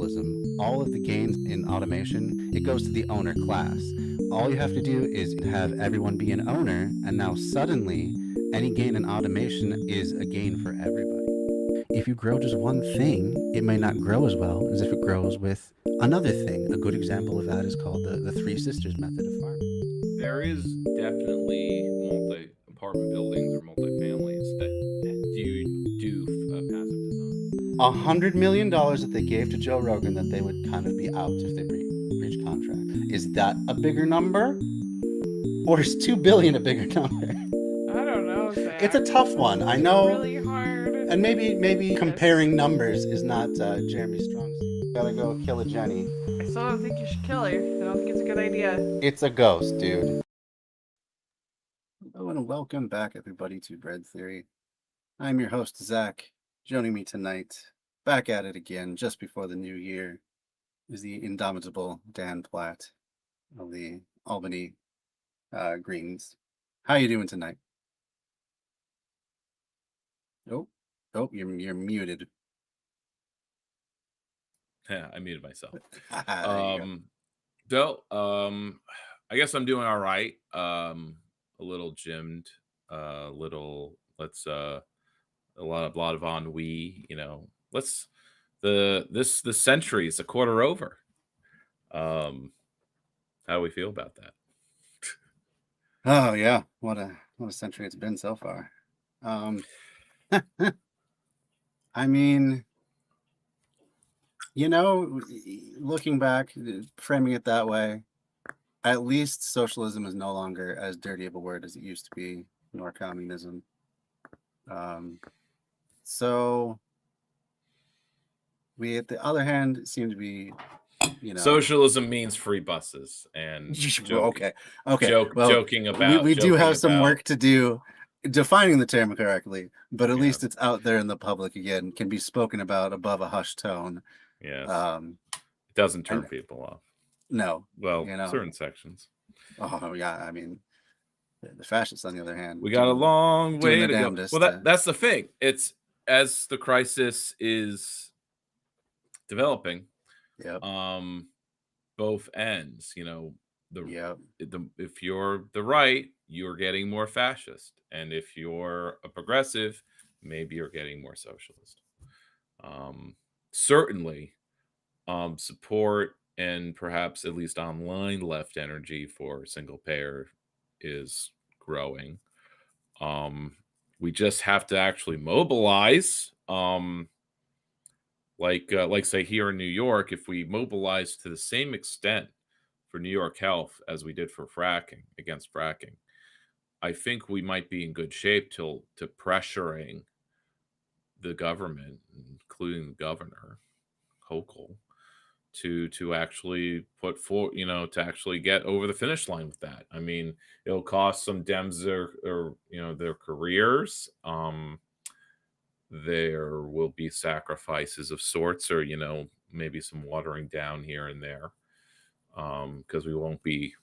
socialism, all of the gains in automation, it goes to the owner class. All you have to do is have everyone be an owner, and now suddenly any gain in automation is a gain for everybody. If you grow just one thing, it may not grow as well as if it grows with another thing. A good example of that is called the Three Sisters method of farming. There is definitely multi-apartment buildings or multi-families that do passive design. $100 million that they gave to Joe Rogan that they would kind of be out if they breach contract. Is that a bigger number? Or is 2 billion a bigger number? I don't know, Zach. It's a tough one. I It's know. really hard. And maybe comparing numbers is not Jeremy's strong suit. Gotta go kill a Jenny. I still don't think you should kill her. I don't think it's a good idea. It's a ghost, dude. Hello and welcome back, everybody, to Bread Theory. I'm your host, Zach. Joining me tonight, back at it again, just before the new year, is the indomitable Dan Platt of the Albany Greens. How you doing tonight? Oh, you're muted. Yeah, I muted myself. There you go. I guess I'm doing all right. A little gymmed, a lot of ennui. The century is a quarter over. How do we feel about that? Oh yeah, what a century it's been so far. I mean, looking back, framing it that way, at least socialism is no longer as dirty of a word as it used to be, nor communism. So we, at the other hand, seem to be, Socialism means free buses and okay. Joking about we do have some work to do defining the term correctly, but at least it's out there in the public again, can be spoken about above a hushed tone. Yes. It doesn't turn people off. No. Well, certain sections. Oh yeah, I mean, the fascists, on the other hand, we got a long way to go. Well, that's the thing. It's as the crisis is developing. Yep. Both ends. If you're the right, you're getting more fascist, and if you're a progressive, maybe you're getting more socialist. Certainly, support and perhaps at least online left energy for single payer is growing. We just have to actually mobilize. Like say here in New York, if we mobilize to the same extent for New York Health as we did for against fracking, I think we might be in good shape to pressuring the government, including the governor, Hochul, to actually put forth, to actually get over the finish line with that. I mean, it'll cost some Dems their careers. There will be sacrifices of sorts, or maybe some watering down here and there, because we won't be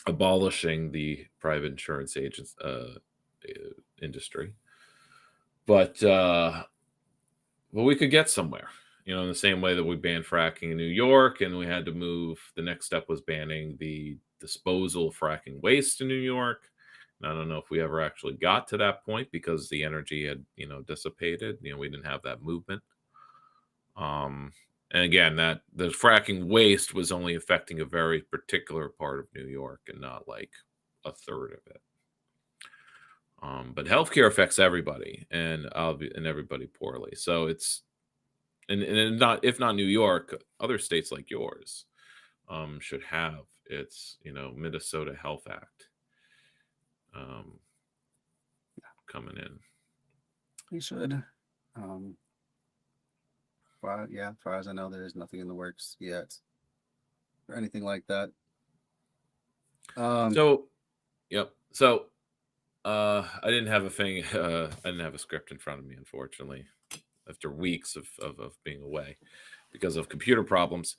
abolishing the private insurance agents industry, but we could get somewhere. In the same way that we banned fracking in New York, and we had to move. The next step was banning the disposal of fracking waste in New York. I don't know if we ever actually got to that point because the energy had, dissipated. We didn't have that movement. And again, that the fracking waste was only affecting a very particular part of New York and not like a third of it. But healthcare affects everybody and everybody poorly. So it's and not, if not New York, other states like yours should have its Minnesota Health Act coming in. We should. As far as I know, there is nothing in the works yet or anything like that. So I didn't have a thing. I didn't have a script in front of me, unfortunately, after weeks of being away because of computer problems,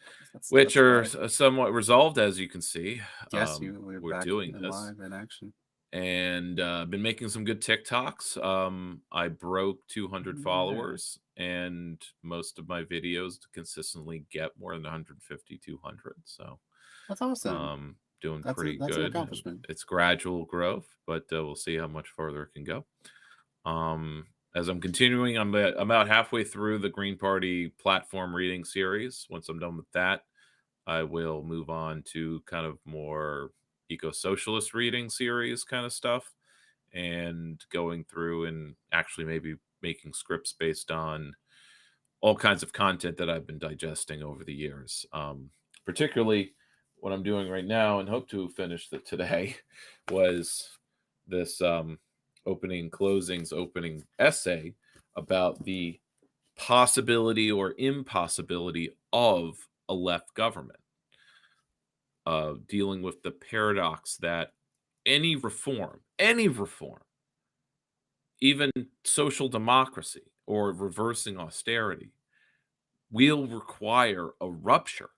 which are somewhat resolved, as you can see. Yes, we're doing this live in action. And been making some good TikToks. I broke 200 followers and most of my videos consistently get more than 150, 200. So That's awesome. doing That's pretty an good. accomplishment. It's gradual growth, but we'll see how much further it can go. As I'm continuing, I'm about halfway through the Green Party platform reading series. Once I'm done with that, I will move on to kind of more eco-socialist reading series kind of stuff, and going through and actually maybe making scripts based on all kinds of content that I've been digesting over the years. Particularly what I'm doing right now, and hope to finish that today, was this opening essay about the possibility or impossibility of a left government, dealing with the paradox that any reform, even social democracy or reversing austerity, will require a rupture.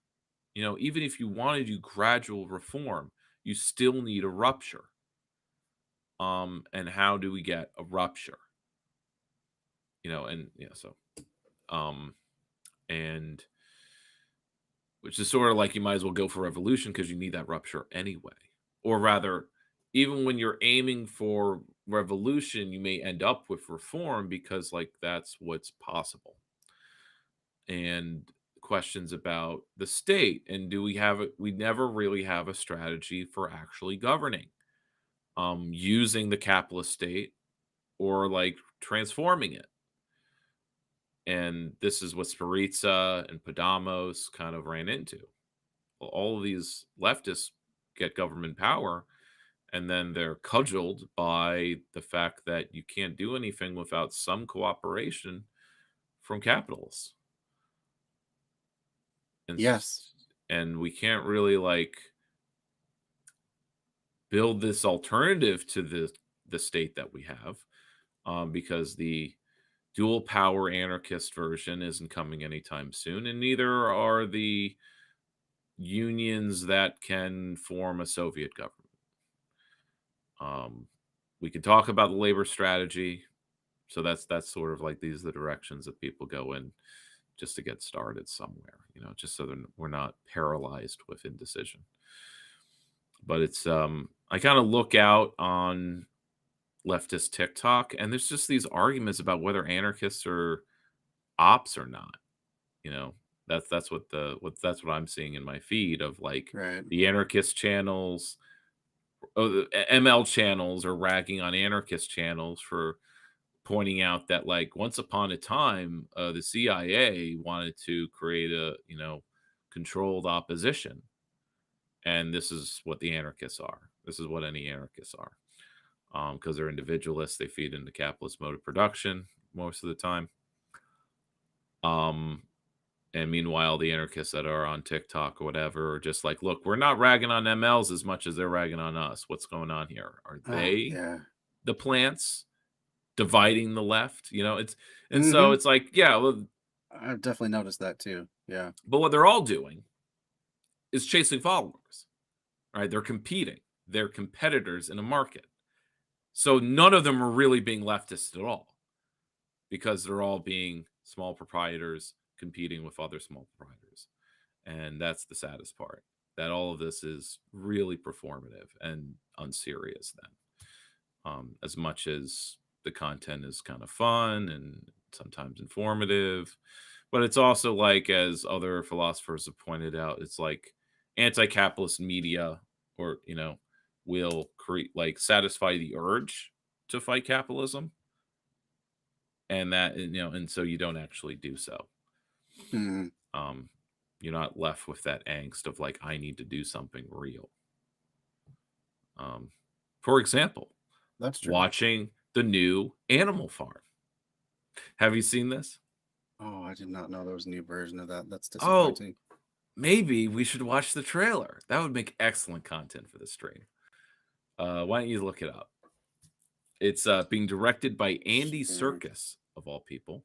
Even if you want to do gradual reform, you still need a rupture. And how do we get a rupture? And which is sort of like you might as well go for revolution because you need that rupture anyway. Or rather, even when you're aiming for revolution, you may end up with reform because that's what's possible. And questions about the state, and do we have it? We never really have a strategy for actually governing, using the capitalist state or transforming it. And this is what Sparitza and Podamos kind of ran into. All of these leftists get government power, and then they're cudgeled by the fact that you can't do anything without some cooperation from capitalists. And Yes. and we can't really build this alternative to the state that we have, because the dual power anarchist version isn't coming anytime soon, and neither are the unions that can form a Soviet government. We can talk about the labor strategy. So that's sort of these are the directions that people go in just to get started somewhere, just so we're not paralyzed with indecision. But it's I kind of look out on leftist TikTok, and there's just these arguments about whether anarchists are ops or not. That's what I'm seeing in my feed of Right. the anarchist channels. The ML channels are ragging on anarchist channels for pointing out that once upon a time, the CIA wanted to create a controlled opposition, and this is what the anarchists are. This is what any anarchists are, because they're individualists. They feed into capitalist mode of production most of the time. And meanwhile, the anarchists that are on TikTok or whatever are just look, we're not ragging on MLs as much as they're ragging on us. What's going on here? Are they the plants dividing the left? So it's yeah, well, I've definitely noticed that too. Yeah. But what they're all doing is chasing followers, right? They're competing. They're competitors in a market. So none of them are really being leftists at all, because they're all being small proprietors competing with other small proprietors. And that's the saddest part, that all of this is really performative and unserious then. As much as the content is kind of fun and sometimes informative, but it's also as other philosophers have pointed out, it's anti-capitalist media, or will create satisfy the urge to fight capitalism, and that and so you don't actually do so. You're not left with that angst of I need to do something real. For example, that's true. Watching the new Animal Farm. Have you seen this? Oh, I did not know there was a new version of that. That's disappointing. Oh, maybe we should watch the trailer. That would make excellent content for the stream. Why don't you look it up? It's being directed by Andy Serkis, of all people.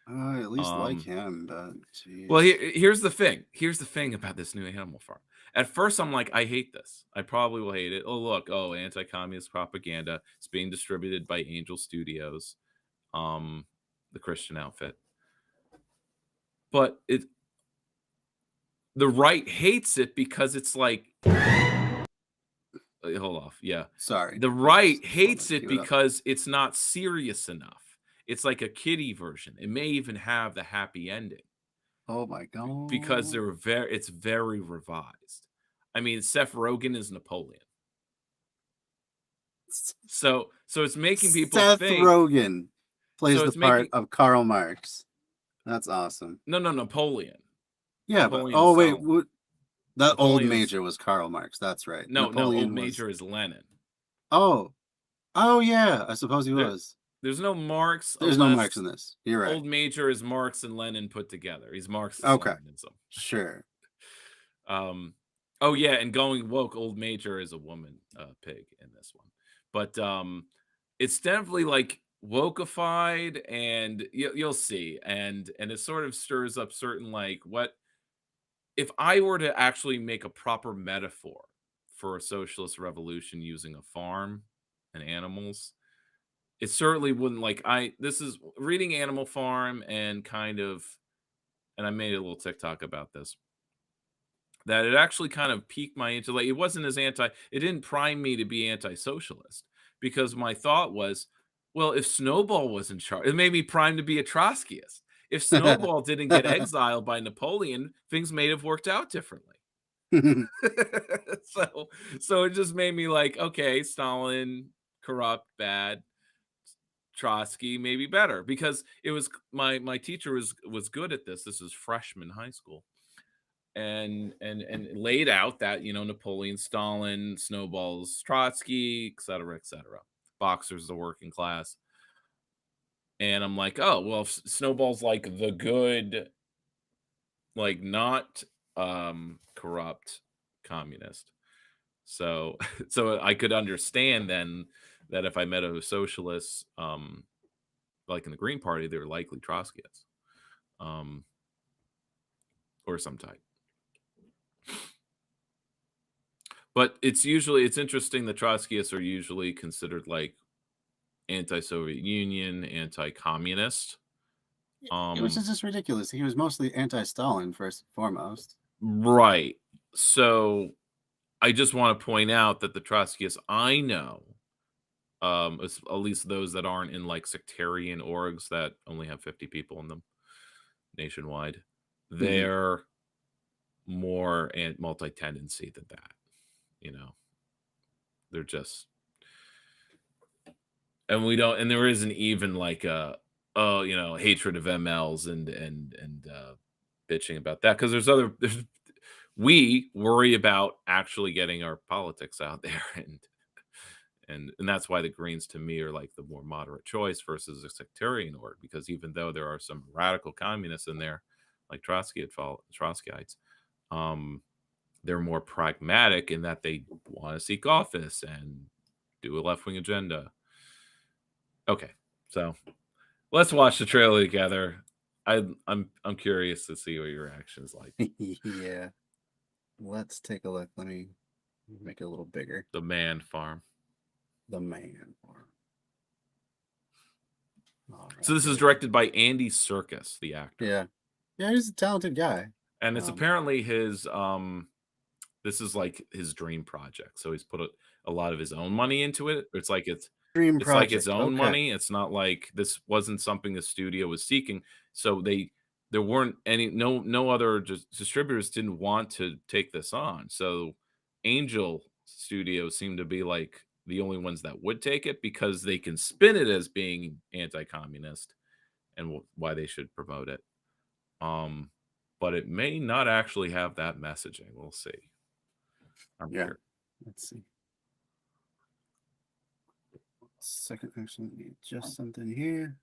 I at least like him, but geez. Well, here's the thing. Here's the thing about this new Animal Farm. At first, I'm I hate this. I probably will hate it. Oh, look. Oh, anti-communist propaganda. It's being distributed by Angel Studios, the Christian outfit. but the right hates it because it's like, hold off. Yeah. Sorry. The right hates it because it's not serious enough. It's like a kiddie version. It may even have the happy ending. Oh my God. Because it's very revised. I mean, Seth Rogen is Napoleon. So it's making people Seth think Rogen plays the part of Karl Marx. That's awesome. No, Napoleon. Yeah, Napoleon but that old major was Karl Marx. That's right. No, old major is Lenin. Oh yeah. I suppose he was. There's no Marx. There's no Marx in this. You're right. Old major is Marx and Lenin put together. He's Marxist Leninism. Sure. Oh yeah, and going woke, old major is a woman pig in this one. But it's definitely like wokeified, and you'll see, and it sort of stirs up certain, like, what if I were to actually make a proper metaphor for a socialist revolution using a farm and animals. It certainly wouldn't, like, this is reading Animal Farm and I made a little TikTok about this, that it actually kind of piqued my intellect. It wasn't it didn't prime me to be anti-socialist, because my thought was, well, if Snowball was in charge, it made me prime to be a Trotskyist. If Snowball didn't get exiled by Napoleon, things may have worked out differently. So it just made me like, okay, Stalin, corrupt, bad. Trotsky maybe better, because it was my teacher was good at this. This is freshman high school, and laid out that, Napoleon, Stalin, Snowball's Trotsky, etc., Boxers, the working class. And I'm like, oh well, if Snowball's like the good, like not corrupt communist, so I could understand then that if I met a socialist, like in the Green Party, they were likely Trotskyists, or some type. But it's interesting that Trotskyists are usually considered like anti-Soviet Union, anti-communist. Which is just ridiculous. He was mostly anti-Stalin first and foremost. Right. So I just want to point out that the Trotskyists I know, at least those that aren't in like sectarian orgs that only have 50 people in them nationwide, they're more multi-tendency than that. They're just, and there isn't even like hatred of MLs and bitching about that, because we worry about actually getting our politics out there, and that's why the Greens to me are like the more moderate choice versus a sectarian org, because even though there are some radical communists in there, like Trotskyites, they're more pragmatic in that they want to seek office and do a left-wing agenda. Okay, so let's watch the trailer together. I'm curious to see what your reaction is like. Yeah, let's take a look. Let me make it a little bigger. The Man Farm. The Man Farm. Right. So this is directed by Andy Serkis, the actor. Yeah, he's a talented guy, and it's apparently his this is like his dream project. So he's put a lot of his own money into it. It's like it's like his own money. It's not like this wasn't something the studio was seeking. So there weren't no other distributors didn't want to take this on. So Angel Studios seem to be like the only ones that would take it, because they can spin it as being anti-communist and why they should promote it. But it may not actually have that messaging. We'll see. Let's see. Second, actually, let me adjust something here.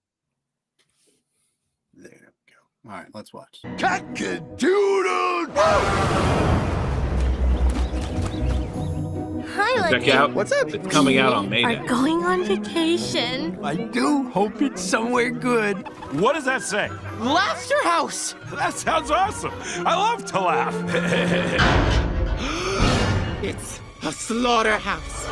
There we go. All right, let's watch. Cock-a-doodle! Hi, check out. What's up? It's coming out on May Day. Are going on vacation. I do hope it's somewhere good. What does that say? Laughter House! That sounds awesome. I love to laugh. It's a slaughterhouse.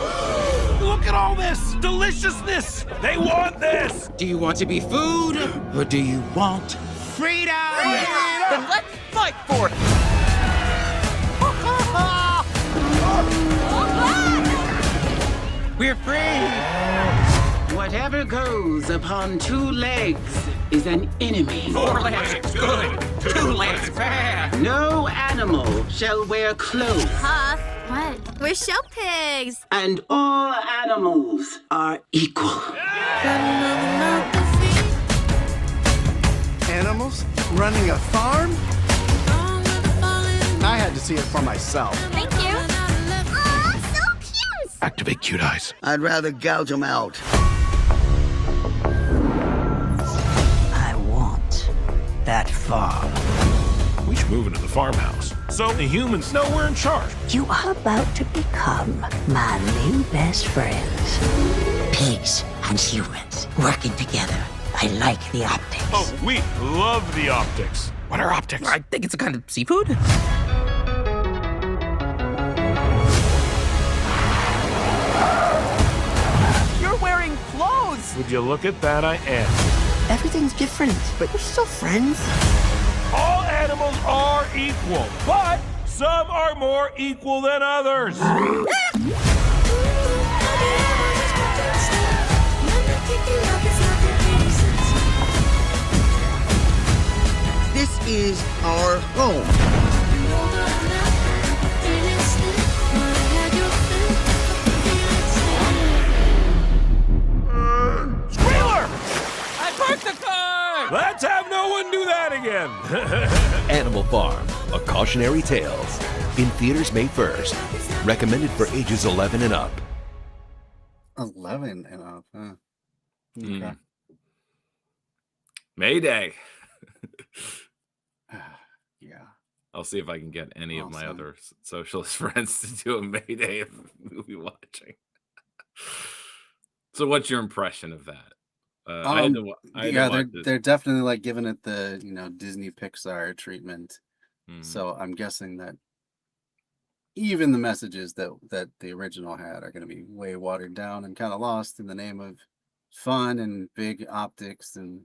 Look at all this deliciousness. They want this. Do you want to be food, or do you want Freedom! Then let's fight for it! We're free! Whatever goes upon 2 legs is an enemy. 4 legs, good. 2 legs, bad. No animal shall wear clothes. Huff, what? We're show pigs. And all animals are equal. Animals running a farm? I had to see it for myself. Thank you. Aw, so cute. Activate cute eyes. I'd rather gouge them out. I want that farm. We should move into the farmhouse so the humans know we're in charge. You are about to become my new best friends. Pigs and humans working together. I like the optics. Oh, we love the optics. What are optics? I think it's a kind of seafood. You're wearing clothes! Would you look at that? I am. Everything's different, but we're still friends. All animals are equal, but some are more equal than others. This is our home. Squealer! I parked the car! Let's have no one do that again. Animal Farm, A Cautionary Tales. In theaters May 1st. Recommended for ages 11 and up. 11 and up, huh? Okay. Mayday. Yeah. I'll see if I can get any of my Awesome. other socialist friends to do a Mayday of movie watching. So, what's your impression of that? I had to Yeah, watch it. they're definitely like giving it the Disney Pixar treatment. Mhm. So I'm guessing that even the messages that the original had are going to be way watered down and kind of lost in the name of fun and big optics and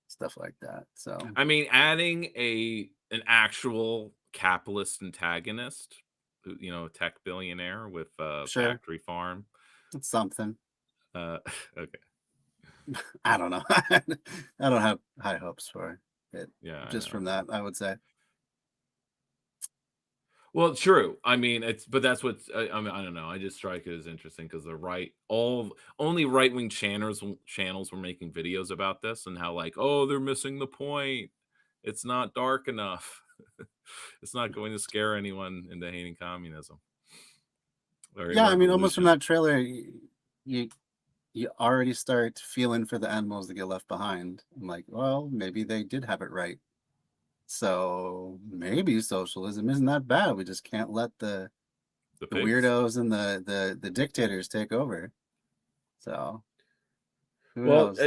stuff like that. So I mean, adding an actual capitalist antagonist, a tech billionaire with Sure. factory farm. it's something. Okay, I don't know. I don't have high hopes for it. yeah, I Just know. from that, I would say. Well, true. I mean, but that's what I mean. I don't know. I just strike it as interesting because only right wing channels were making videos about this and how like, oh, they're missing the point. It's not dark enough. It's not going to scare anyone into hating communism. Yeah, I mean, almost from that trailer, you already start feeling for the animals that get left behind. I'm like, well, maybe they did have it right. So maybe socialism isn't that bad. We just can't let the pigs. weirdos and the dictators take over. So who Well, knows?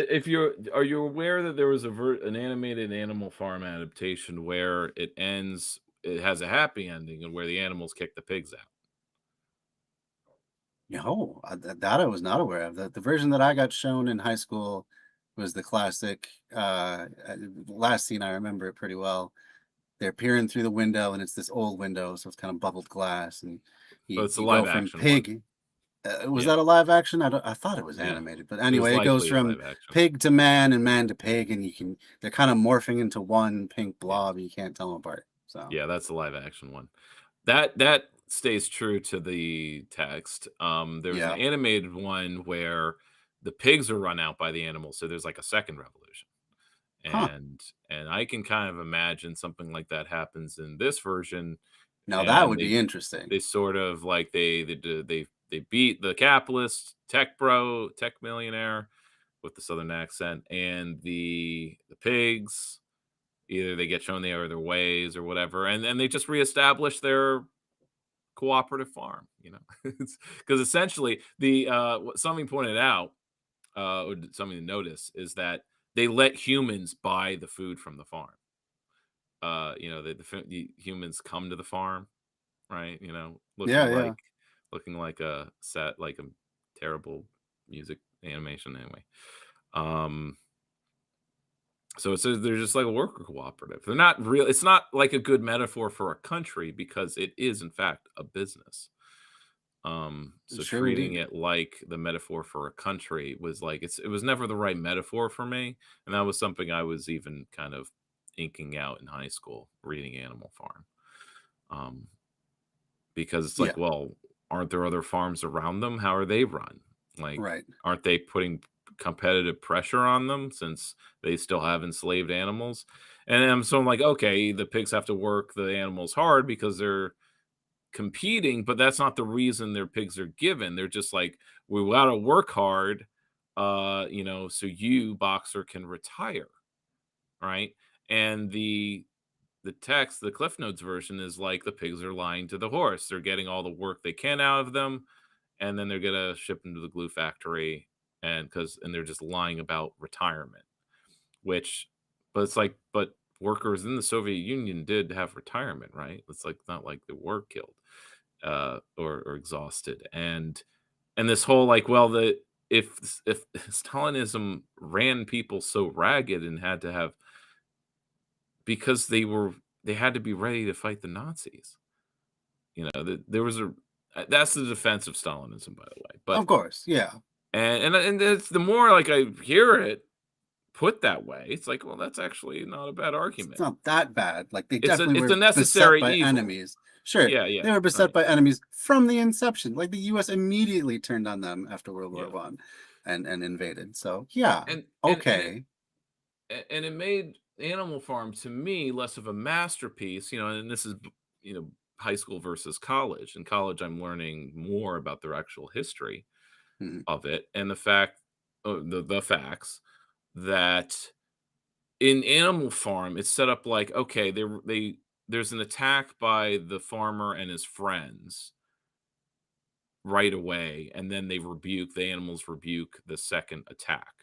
are you aware that there was an animated Animal Farm adaptation where it has a happy ending and where the animals kick the pigs out? No, that I was not aware of. The version that I got shown in high school was the classic. Last scene, I remember it pretty well. They're peering through the window, and it's this old window, so it's kind of bubbled glass. And It's a you live go from action pig. Was Yeah. that a live action? I thought it was Yeah. animated, but It was anyway, it goes likely a from live action. pig to man and man to pig, and they're kind of morphing into one pink blob. You can't tell them apart. So Yeah, that's the live action one. That stays true to the text. There's Yeah. an animated one where the pigs are run out by the animals, so there's like a second revolution. Huh. And I can kind of imagine something like that happens in this version. now that And would be interesting. They sort of like they beat the capitalist tech millionaire with the southern accent, and the pigs. Either they get shown the other ways or whatever, and then they just reestablish their cooperative farm, because essentially what something pointed out, or something to notice is that they let humans buy the food from the farm. The humans come to the farm, right? Looking Yeah. like a set, like a terrible music animation anyway. So they're just like a worker cooperative. They're not real. It's not like a good metaphor for a country because it is in fact a business. So Sure treating indeed. it like the metaphor for a country was like it was never the right metaphor for me, and that was something I was even kind of inking out in high school reading Animal Farm. Um, because it's Yeah. like, well, aren't there other farms around them? How are they run? Like, Right. aren't they putting competitive pressure on them since they still have enslaved animals? And I'm like, okay, the pigs have to work the animals hard because they're competing, but that's not the reason their pigs are given. They're just like, we gotta work hard, so you, boxer, can retire, right? And the Cliff Notes version is like the pigs are lying to the horse. They're getting all the work they can out of them, and then they're gonna ship them to the glue factory, and they're just lying about retirement. Which, but it's like, but workers in the Soviet Union did have retirement, right? It's like not like they were killed or exhausted, and this whole like, well, the if Stalinism ran people so ragged and had to have because they had to be ready to fight the Nazis. There was a that's the defense of Stalinism, by the way. But Of course. Yeah. and it's the more like I hear it put that way, it's like, well, that's actually not a bad It's argument. not that bad. Like they definitely It's a were beset necessary by evil. enemies. Sure. Yeah, yeah, They were beset right. by enemies from the inception. Like the US immediately turned on them after World War Yeah. One and invaded. So yeah. And Okay. it made Animal Farm to me less of a masterpiece, and this is high school versus college. In college, I'm learning more about their actual history Mhm. of it and the facts that in Animal Farm it's set up like, okay, there's an attack by the farmer and his friends right away, and then the animals rebuke the second attack.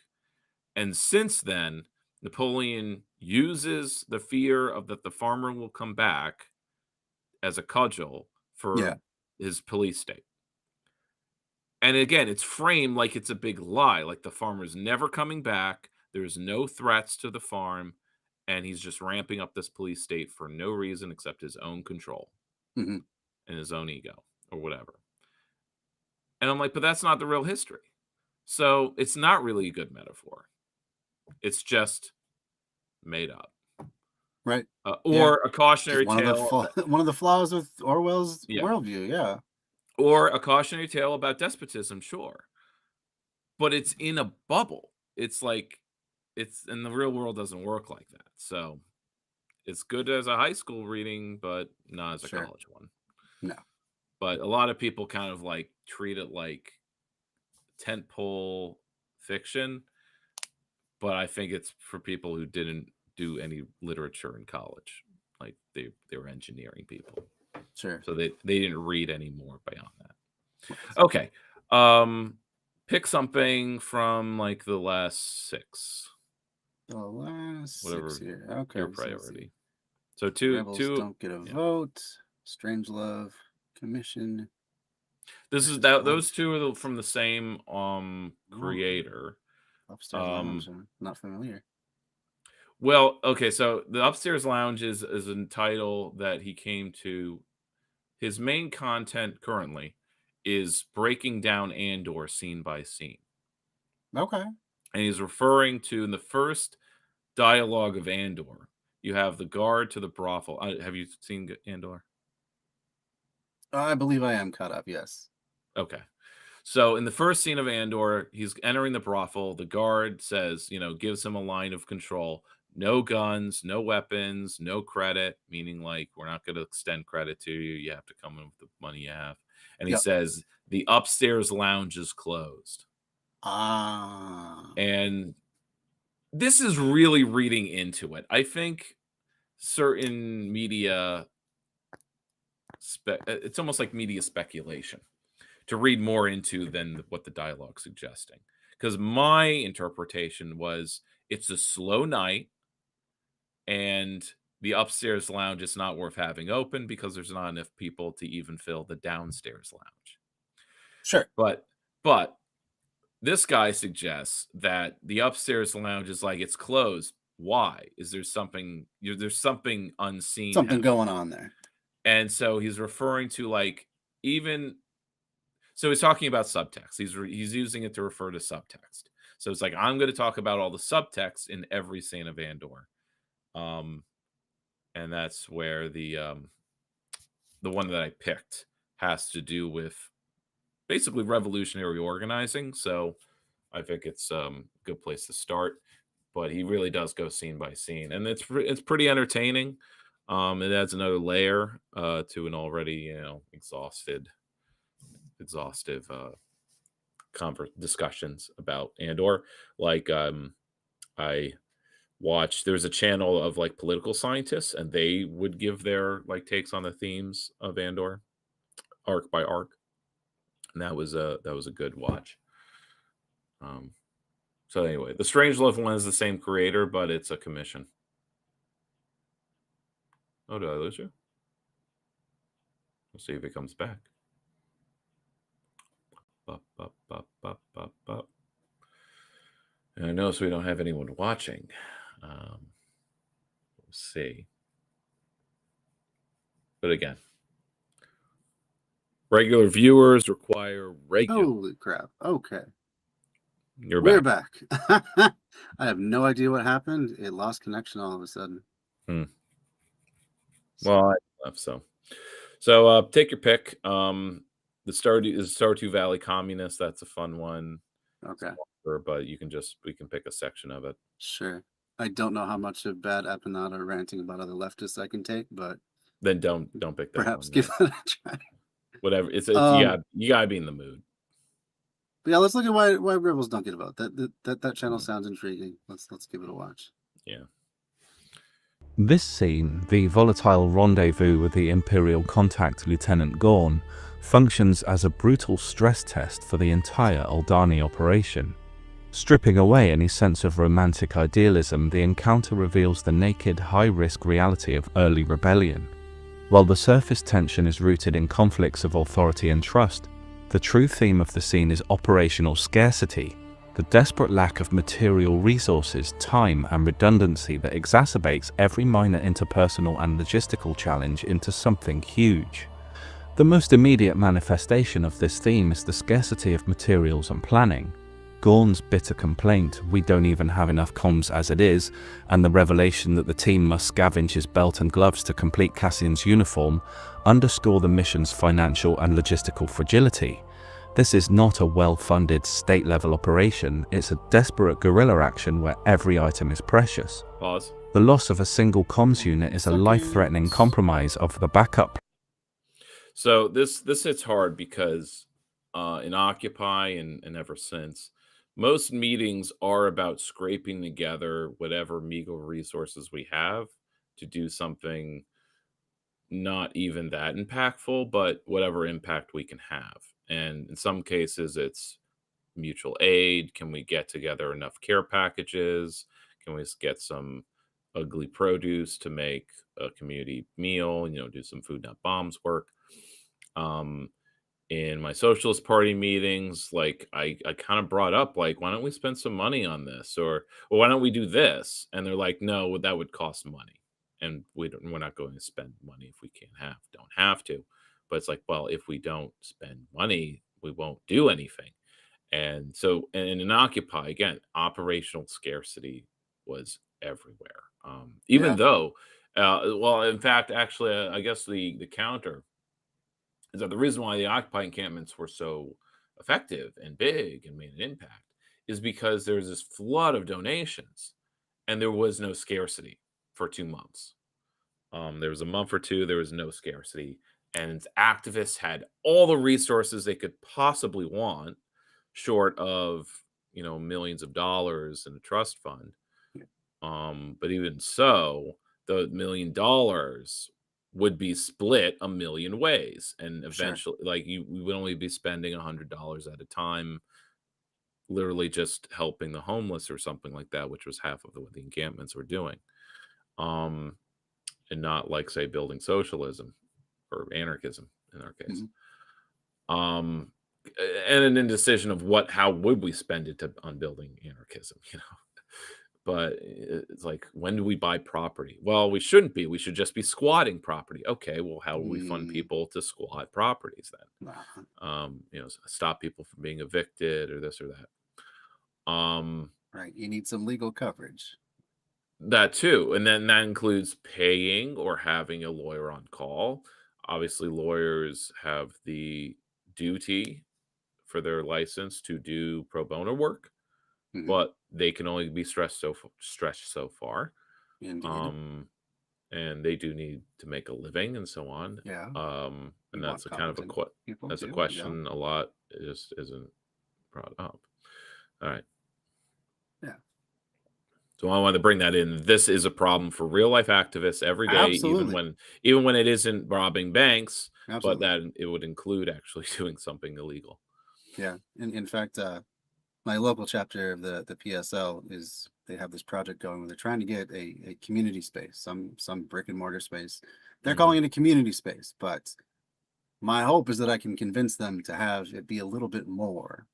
And since then, Napoleon uses the fear of that the farmer will come back as a cudgel Yeah. for his police state. And again, it's framed like it's a big lie, like the farmer's never coming back. There's no threats to the farm, and he's just ramping up this police state for no reason except his own control Mhm. and his own ego or whatever. And I'm like, but that's not the real history. So it's not really a good metaphor. It's just made up. Right. Or a Just cautionary one of the tale. one of the flaws with Orwell's Yeah. worldview. Yeah. Or a cautionary tale about despotism, sure. But it's in a bubble. It's like and the real world doesn't work like that. So it's good as a high school reading, but not as a Sure. college one. No. But a lot of people kind of like treat it like tentpole fiction. But I think it's for people who didn't do any literature in college. Like they were engineering people. Sure. So they didn't read any more beyond that. Okay. Pick something from like the last 6. The last Whatever 6 here. Okay. your so let's see. priority. So two Rebels don't get a yeah. vote. Strange Love, Commission. This is Versus those 2 are from the same creator. Upstairs Lounge. I'm not familiar. Well, okay, so the Upstairs Lounge is a title that he came to. His main content currently is breaking down Andor scene by scene. Okay. And he's referring to in the first dialogue of Andor, you have the guard to the brothel. Have you seen Andor? I believe I am caught up. Yes. Okay. So in the first scene of Andor, he's entering the brothel. The guard says, gives him a line of control. No guns, no weapons, no credit, meaning like we're not going to extend credit to you. You have to come in with the money you have. And he says, the upstairs lounge is closed. And this is really reading into it. I think certain media, it's almost like media speculation to read more into than what the dialogue's suggesting. Because my interpretation was it's a slow night and the upstairs lounge is not worth having open because there's not enough people to even fill the downstairs lounge. Sure. But this guy suggests that the upstairs lounge is like it's closed why? Is there something there's something unseen Something happening. going on there. And so he's referring to like even so he's talking about subtext. He's using it to refer to subtext. So it's like I'm going to talk about all the subtext in every scene of Andor. And that's where the one that I picked has to do with basically revolutionary organizing. So I think it's a good place to start. But he really does go scene by scene, and it's pretty entertaining. It adds another layer to an already exhaustive discussions about Andor. Like I watched there's a channel of like political scientists, and they would give their like takes on the themes of Andor, arc by arc, and that was a good watch. So anyway, the Strangelove one is the same creator, but it's a commission. Oh, did I lose you? Let's see if it comes back. And I notice we don't have anyone watching. We'll see. But again, regular viewers require regular. Holy crap. Okay. We're back. I have no idea what happened. It lost connection all of a sudden. Well, I left so take your pick. The Stardew Valley Communist. That's a fun one. Okay. But we can pick a section of it. Sure. I don't know how much of bad Apanada ranting about other leftists I can take, but then don't pick that. Perhaps one, give that a try. Whatever. It's you gotta be in the mood. But yeah, let's look at why Rebels don't get a vote. That channel sounds intriguing. Let's give it a watch. Yeah. This scene, the volatile rendezvous with the Imperial contact Lieutenant Gorn, functions as a brutal stress test for the entire Aldani operation. Stripping away any sense of romantic idealism, the encounter reveals the naked, high-risk reality of early rebellion. While the surface tension is rooted in conflicts of authority and trust, the true theme of the scene is operational scarcity, the desperate lack of material resources, time, and redundancy that exacerbates every minor interpersonal and logistical challenge into something huge. The most immediate manifestation of this theme is the scarcity of materials and planning. Gorn's bitter complaint, "We don't even have enough comms as it is," and the revelation that the team must scavenge his belt and gloves to complete Cassian's uniform, underscore the mission's financial and logistical fragility. This is not a well-funded state-level operation, it's a desperate guerrilla action where every item is precious. Pause. The loss of a single comms unit is a life-threatening compromise of the backup. So this hits hard because in Occupy and ever since, most meetings are about scraping together whatever meager resources we have to do something not even that impactful, but whatever impact we can have. And in some cases, it's mutual aid. Can we get together enough care packages? Can we get some ugly produce to make a community meal? Do some food not bombs work. In my Socialist Party meetings, like I kind of brought up, like, why don't we spend some money on this, or why don't we do this? And they're like, no, that would cost money, and we're not going to spend money if we don't have to. But it's like, well, if we don't spend money, we won't do anything. And so, and in Occupy, again, operational scarcity was everywhere. Even though, well, in fact, actually, I guess the counter is that the reason why the Occupy encampments were so effective and big and made an impact is because there was this flood of donations and there was no scarcity for 2 months. There was a month or two, there was no scarcity. And activists had all the resources they could possibly want, short of, millions of dollars in a trust fund. But even so, the $1 million would be split a million ways. And eventually, like, we would only be spending $100 at a time, literally just helping the homeless or something like that, which was half of what the encampments were doing. And not, like, say, building socialism or anarchism in our case. And an indecision of how would we spend it on building anarchism, But it's like, when do we buy property? Well, we shouldn't be. We should just be squatting property. Okay, well, how do we fund people to squat properties then? Stop people from being evicted or this or that. Right. You need some legal coverage. That too. And then that includes paying or having a lawyer on call. Obviously, lawyers have the duty for their license to do pro bono work, but they can only be stretched so far. Indeed. And they do need to make a living and so on. Yeah. And that's a kind of a question a lot just isn't brought up. All right. Yeah. So I wanted to bring that in. This is a problem for real life activists every day, Absolutely. even when it isn't robbing banks, Absolutely. but that it would include actually doing something illegal. Yeah. In fact, my local chapter of the PSL they have this project going where they're trying to get a community space, some brick and mortar space. They're calling it a community space, but my hope is that I can convince them to have it be a little bit more,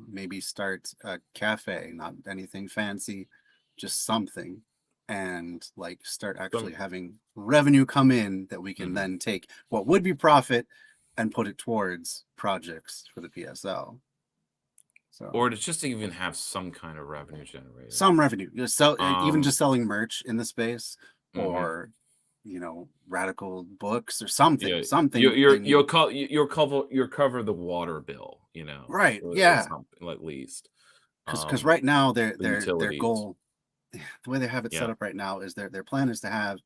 maybe start a cafe, not anything fancy, just something, and like start actually having revenue come in that we can then take what would be profit and put it towards projects for the PSL. So, or to just even have some kind of revenue generated. Some revenue. Even just selling merch in the space, or radical books or something. Yeah, something. You'll cover the water bill, Right. or Yeah. something, at least. Because right now their utilities. goal, the way they have it set up right now, is their plan is to have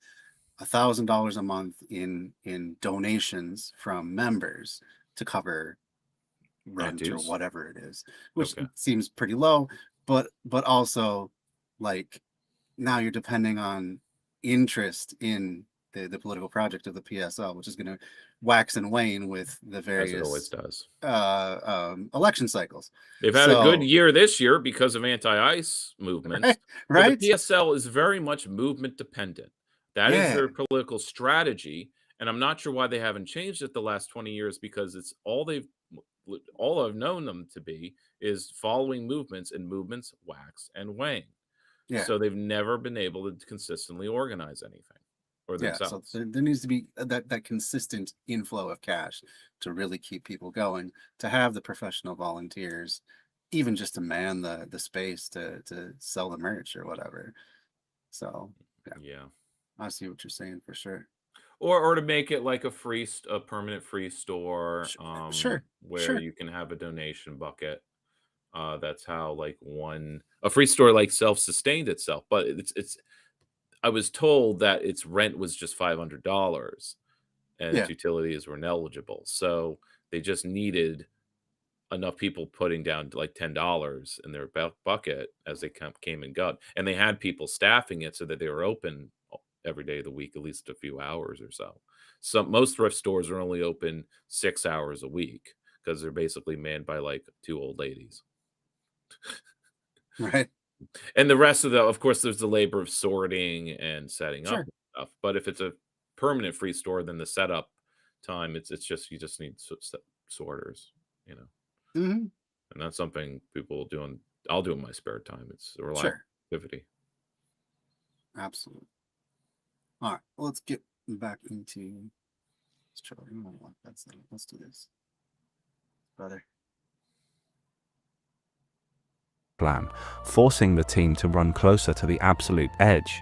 $1,000 a month in donations from members to cover rent or whatever it is, which seems pretty low, but also, like, now you're depending on interest in the political project of the PSL, which is going to wax and wane with the various, as it always does, election cycles. They've had a good year this year because of anti-ICE movements. Right. The PSL is very much movement dependent. That is their political strategy, and I'm not sure why they haven't changed it the last 20 years, because it's all I've known them to be is following movements, and movements wax and wane. Yeah. So they've never been able to consistently organize anything or themselves. So there needs to be that consistent inflow of cash to really keep people going, to have the professional volunteers, even just to man the space to sell the merch or whatever. So yeah. I see what you're saying for sure. Or to make it like a permanent free store, where you can have a donation bucket. That's how, like, a free store like self-sustained itself, but it's I was told that its rent was just $500 and its utilities were negligible. So they just needed enough people putting down like $10 in their bucket as they came and got, and they had people staffing it so that they were open every day of the week, at least a few hours or so. Most thrift stores are only open 6 hours a week because they're basically manned by like 2 old ladies. Right. And the rest of course, there's the labor of sorting and setting up stuff. But if it's a permanent free store, then the setup time, it's just, you just need sorters, And that's something people do. I'll do in my spare time. It's a reliable activity. Absolutely. All right, well, let's get back into. Let's do this, brother. Plan, forcing the team to run closer to the absolute edge.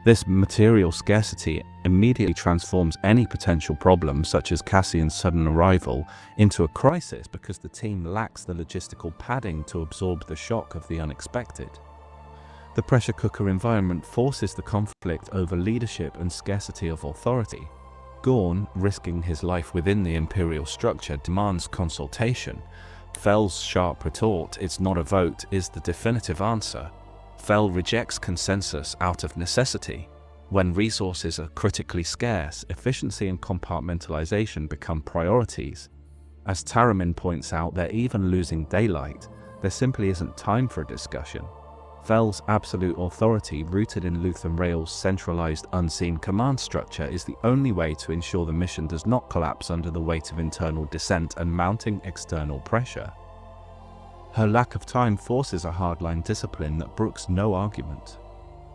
This material scarcity immediately transforms any potential problem, such as Cassian's sudden arrival, into a crisis because the team lacks the logistical padding to absorb the shock of the unexpected. The pressure cooker environment forces the conflict over leadership and scarcity of authority. Gorn, risking his life within the Imperial structure, demands consultation. Fel's sharp retort, "It's not a vote," is the definitive answer. Fel rejects consensus out of necessity. When resources are critically scarce, efficiency and compartmentalization become priorities. As Taramin points out, they're even losing daylight. There simply isn't time for a discussion. Fel's absolute authority, rooted in Lutheran Rail's centralized unseen command structure, is the only way to ensure the mission does not collapse under the weight of internal dissent and mounting external pressure. Her lack of time forces a hardline discipline that brooks no argument.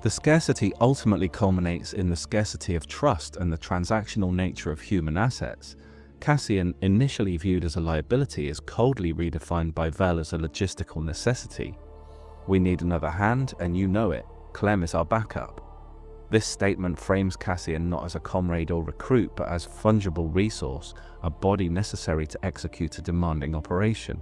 The scarcity ultimately culminates in the scarcity of trust and the transactional nature of human assets. Cassian, initially viewed as a liability, is coldly redefined by Vel as a logistical necessity. We need another hand, and you know it. Clem is our backup. This statement frames Cassian not as a comrade or recruit, but as fungible resource, a body necessary to execute a demanding operation.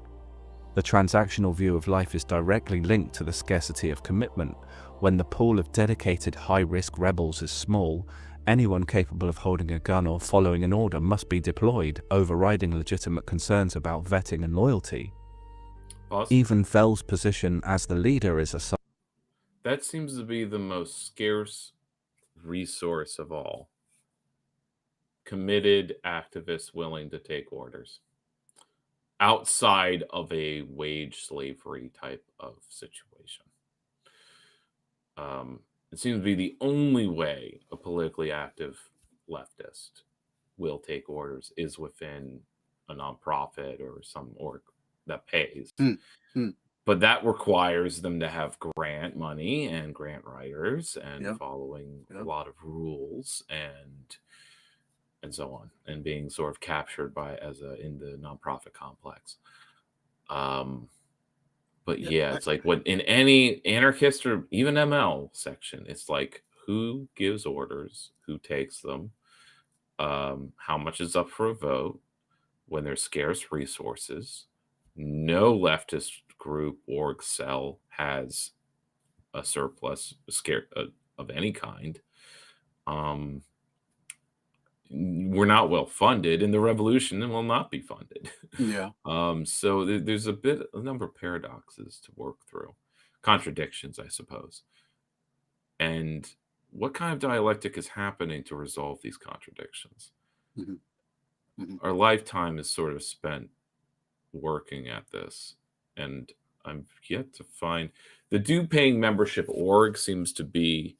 The transactional view of life is directly linked to the scarcity of commitment. When the pool of dedicated high-risk rebels is small, anyone capable of holding a gun or following an order must be deployed, overriding legitimate concerns about vetting and loyalty. Pause. Even Vel's position as the leader is a... That seems to be the most scarce resource of all. Committed activists willing to take orders. Outside of a wage slavery type of situation. It seems to be the only way a politically active leftist will take orders is within a nonprofit or some org that pays. But that requires them to have grant money and grant writers and following a lot of rules and so on, and being sort of captured by in the nonprofit complex. But yeah, it's like what in any anarchist or even ML section, it's like who gives orders, who takes them, how much is up for a vote when there's scarce resources. No leftist group or cell has a surplus of any kind. We're not well funded, and the revolution will not be funded. Yeah. So there's a number of paradoxes to work through, contradictions, I suppose. And what kind of dialectic is happening to resolve these contradictions? Our lifetime is sort of spent working at this, and I'm yet to find the due paying membership org seems to be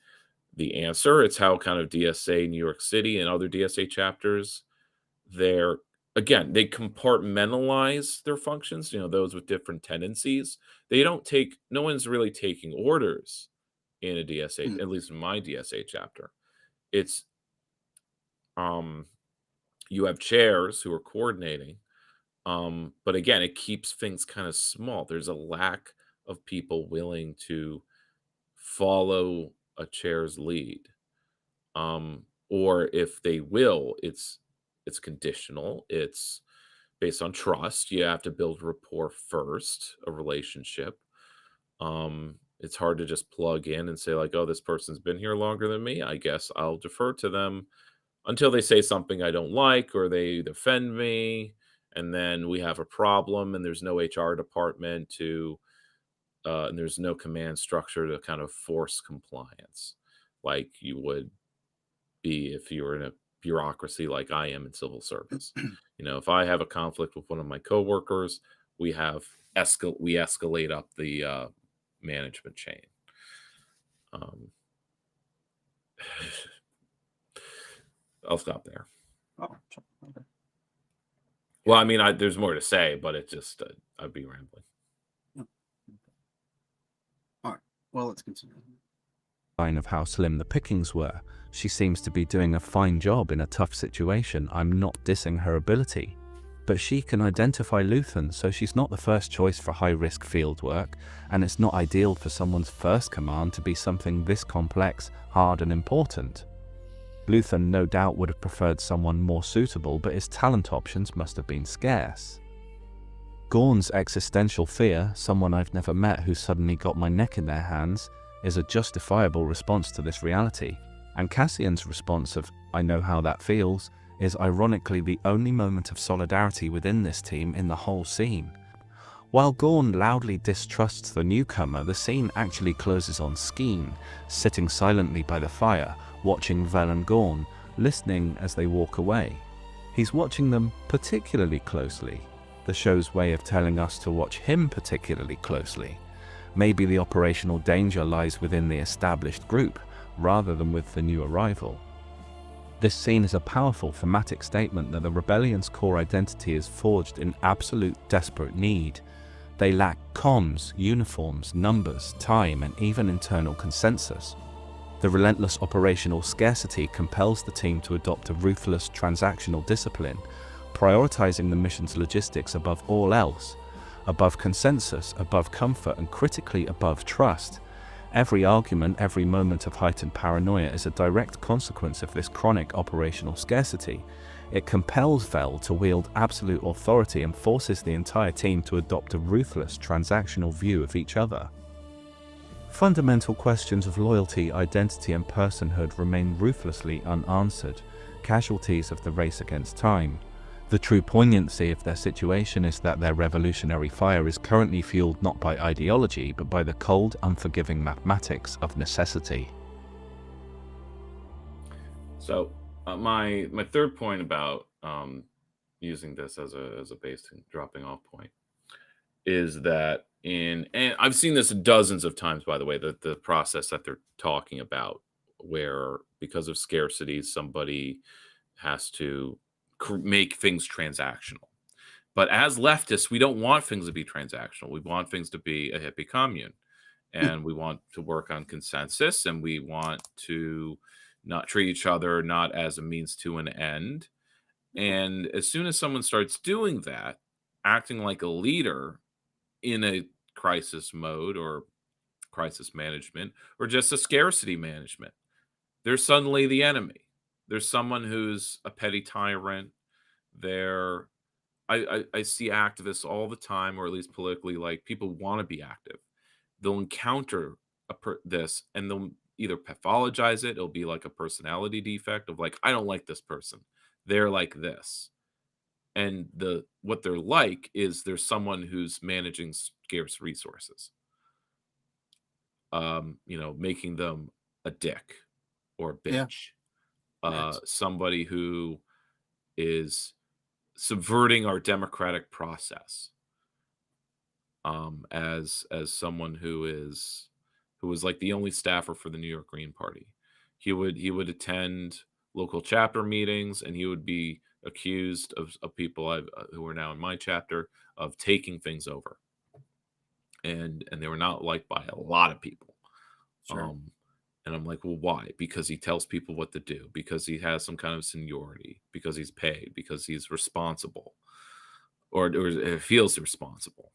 the answer. It's how kind of DSA New York City and other DSA chapters, they compartmentalize their functions, those with different tendencies. No one's really taking orders in a DSA, at least in my DSA chapter. It's you have chairs who are coordinating, but again, it keeps things kind of small. There's a lack of people willing to follow a chair's lead, or if they will, it's conditional. It's based on trust. You have to build rapport first, a relationship. It's hard to just plug in and say like, oh, this person's been here longer than me, I guess I'll defer to them until they say something I don't like or they offend me, and then we have a problem and there's no HR department to and there's no command structure to kind of force compliance like you would be if you were in a bureaucracy like I am in civil service. If I have a conflict with one of my coworkers, we escalate up the management chain. I'll stop there. Oh, okay. Well, I mean, there's more to say, but it just I'd be rambling. All right. Well, let's continue. Of how slim the pickings were. She seems to be doing a fine job in a tough situation. I'm not dissing her ability, but she can identify Luthen, so she's not the first choice for high-risk field work, and it's not ideal for someone's first command to be something this complex, hard, and important. Luthen no doubt would have preferred someone more suitable, but his talent options must have been scarce. Gorn's existential fear, someone I've never met who suddenly got my neck in their hands, is a justifiable response to this reality, and Cassian's response of, I know how that feels, is ironically the only moment of solidarity within this team in the whole scene. While Gorn loudly distrusts the newcomer, the scene actually closes on Skeen, sitting silently by the fire, watching Vel and Gorn, listening as they walk away. He's watching them particularly closely, the show's way of telling us to watch him particularly closely. Maybe the operational danger lies within the established group, rather than with the new arrival. This scene is a powerful thematic statement that the rebellion's core identity is forged in absolute desperate need. They lack comms, uniforms, numbers, time, and even internal consensus. The relentless operational scarcity compels the team to adopt a ruthless transactional discipline, prioritizing the mission's logistics above all else, above consensus, above comfort, and critically above trust. Every argument, every moment of heightened paranoia is a direct consequence of this chronic operational scarcity. It compels Vel to wield absolute authority and forces the entire team to adopt a ruthless transactional view of each other. Fundamental questions of loyalty, identity, and personhood remain ruthlessly unanswered, casualties of the race against time. The true poignancy of their situation is that their revolutionary fire is currently fueled not by ideology, but by the cold, unforgiving mathematics of necessity. So, my third point about using this as a base dropping off point is that and I've seen this dozens of times, by the way, the process that they're talking about, where because of scarcity, somebody has to make things transactional. But as leftists, we don't want things to be transactional. We want things to be a hippie commune, and we want to work on consensus, and we want to not treat each other not as a means to an end. And as soon as someone starts doing that, acting like a leader in a crisis mode or crisis management or just a scarcity management, they're suddenly the enemy. There's someone who's a petty tyrant. I see activists all the time, or at least politically, like people want to be active. They'll encounter this and they'll either pathologize it. It'll be like a personality defect of like, I don't like this person. They're like this. And what they're like is there's someone who's managing scarce resources, making them a dick or a bitch, somebody who is subverting our democratic process, as someone who was like the only staffer for the New York Green Party. He would attend local chapter meetings, and he would be accused of people who are now in my chapter of taking things over, and they were not liked by a lot of people. Sure. And I'm like, well, why? Because he tells people what to do, because he has some kind of seniority, because he's paid, because he's responsible, or feels responsible.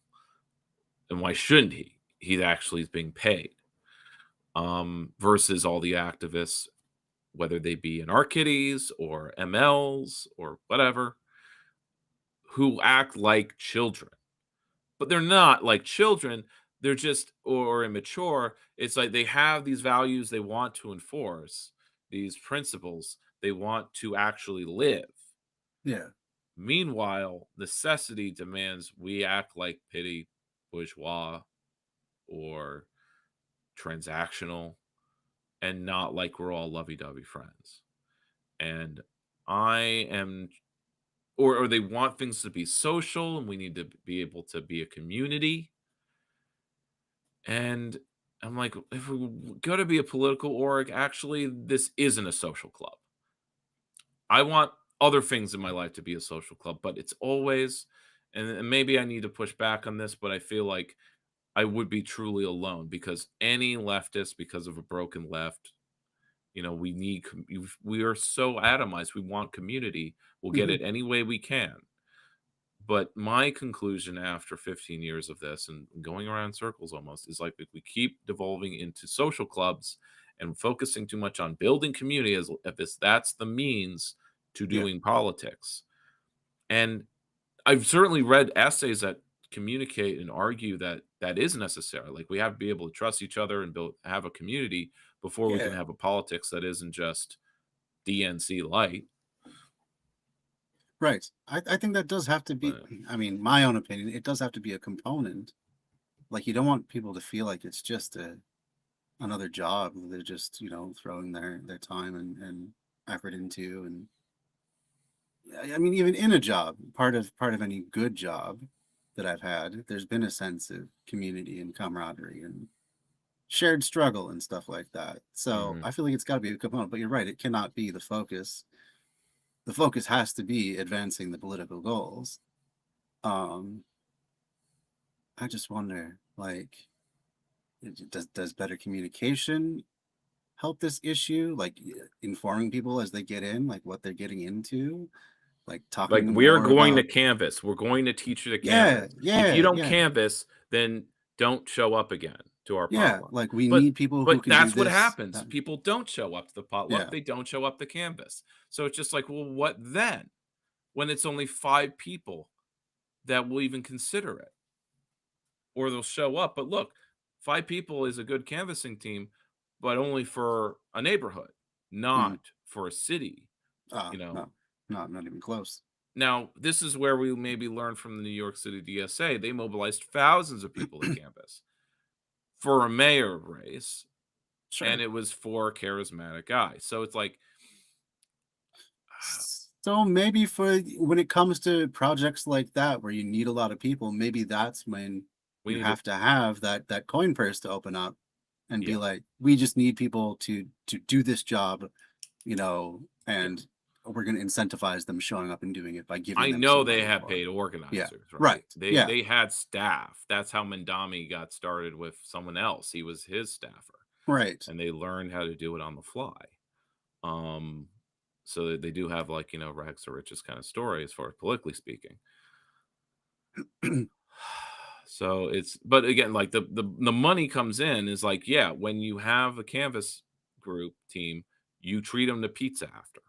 And why shouldn't he? He actually is being paid. Versus all the activists, whether they be Anarchides or MLs or whatever, who act like children. But they're not like children. They're just or immature. It's like they have these values they want to enforce, these principles they want to actually live. Yeah. Meanwhile, necessity demands we act like petty bourgeois or transactional, and not like we're all lovey-dovey friends. And or they want things to be social, and we need to be able to be a community. And I'm like, if we're going to be a political org, actually, this isn't a social club. I want other things in my life to be a social club, but it's always, and maybe I need to push back on this, but I feel like I would be truly alone, because any leftist, because of a broken left, we are so atomized. We want community. We'll get it any way we can. But my conclusion after 15 years of this and going around circles almost is like, if we keep devolving into social clubs and focusing too much on building community as if that's the means to doing politics. And I've certainly read essays that communicate and argue that is necessary. Like, we have to be able to trust each other and have a community before we can have a politics that isn't just DNC light. Right. I think that does have to be, I mean, my own opinion, it does have to be a component. Like, you don't want people to feel like it's just another job that they're just, throwing their time and effort into. And I mean, even in a job, part of any good job that I've had, there's been a sense of community and camaraderie and shared struggle and stuff like that. So I feel like it's got to be a component, but you're right. It cannot be the focus. The focus has to be advancing the political goals. I just wonder, like, does better communication help this issue? Like informing people as they get in, like what they're getting into, like Like, talking we're more going to about. canvas. We're going to teach you to Yeah, canvas. If you yeah, don't yeah, canvas, then don't show up again to our yeah. potluck. Like we But need people who but can do that's what this. happens. That. People don't show up to the potluck. Yeah, They don't show up to canvas. So it's just like, well, what then? When it's only 5 people that will even consider it, or they'll show up. But look, 5 people is a good canvassing team, but only for a neighborhood, not for a city. You know, no, not even close. now this is where we maybe learned from the New York City DSA. They mobilized thousands of people to canvass for a mayor race, Sure. and it was for a charismatic guy. So it's like, So maybe for when it comes to projects like that where you need a lot of people, maybe that's when we you need have to have that coin purse to open up and be Yeah. like, we just need people to do this job, you know, and we're going to incentivize them showing up and doing it by giving I them know some they money have for paid it. organizers, Yeah, right? right. They had staff. That's how Mandami got started with someone else. He was his staffer. Right. And they learned how to do it on the fly. So they do have, like, rags to riches kind of story as far as politically speaking. So but again, like the money comes in is like, yeah, when you have a canvas group team, you treat them to pizza after,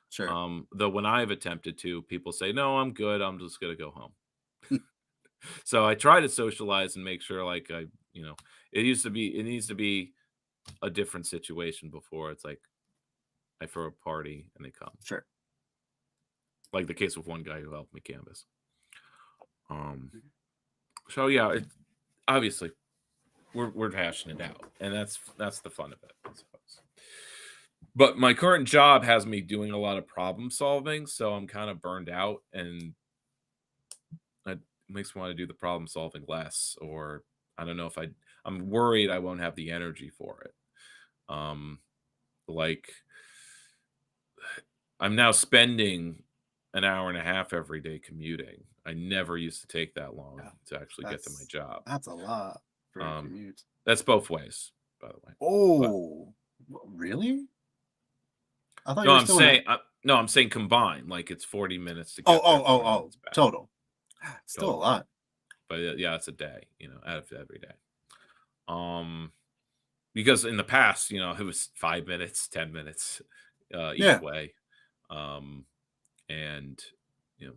Sure. Though when I've attempted to, people say, no, I'm good. I'm just going to go home. So I try to socialize and make sure, like, it needs to be a different situation before it's like I throw a party and they come. Sure. Like the case with one guy who helped me canvas. So yeah, obviously we're hashing it out, and that's the fun of it, I suppose. But my current job has me doing a lot of problem solving, so I'm kind of burned out, and it makes me want to do the problem solving less, or I don't know if I'm worried I won't have the energy for it. Like, I'm now spending an hour and a half every day commuting. I never used to take that long to actually get to my job. That's a lot for a commute. That's both ways, by the way. Oh, really? I thought No, you were I'm still saying I'm saying combined. Like, it's 40 minutes to get there, 40 minutes back. total. Still a lot. But yeah, it's a day, out of every day. Because in the past, it was 5 minutes, 10 minutes each way. And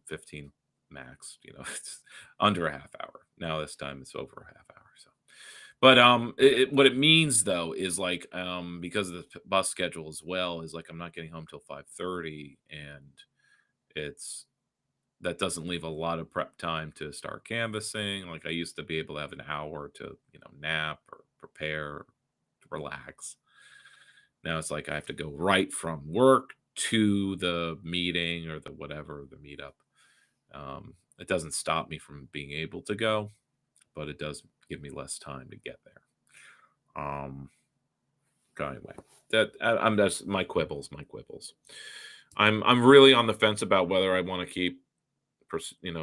15 max, it's under a half hour. Now this time it's over a half hour. So, but what it means though is like, because of the bus schedule as well, is like I'm not getting home till 5:30, and that doesn't leave a lot of prep time to start canvassing. Like, I used to be able to have an hour to nap or prepare, to relax. Now it's like I have to go right from work to the meeting or the whatever, the meetup. It doesn't stop me from being able to go, but it does give me less time to get there. Anyway, I'm just my quibbles. I'm really on the fence about whether I want to keep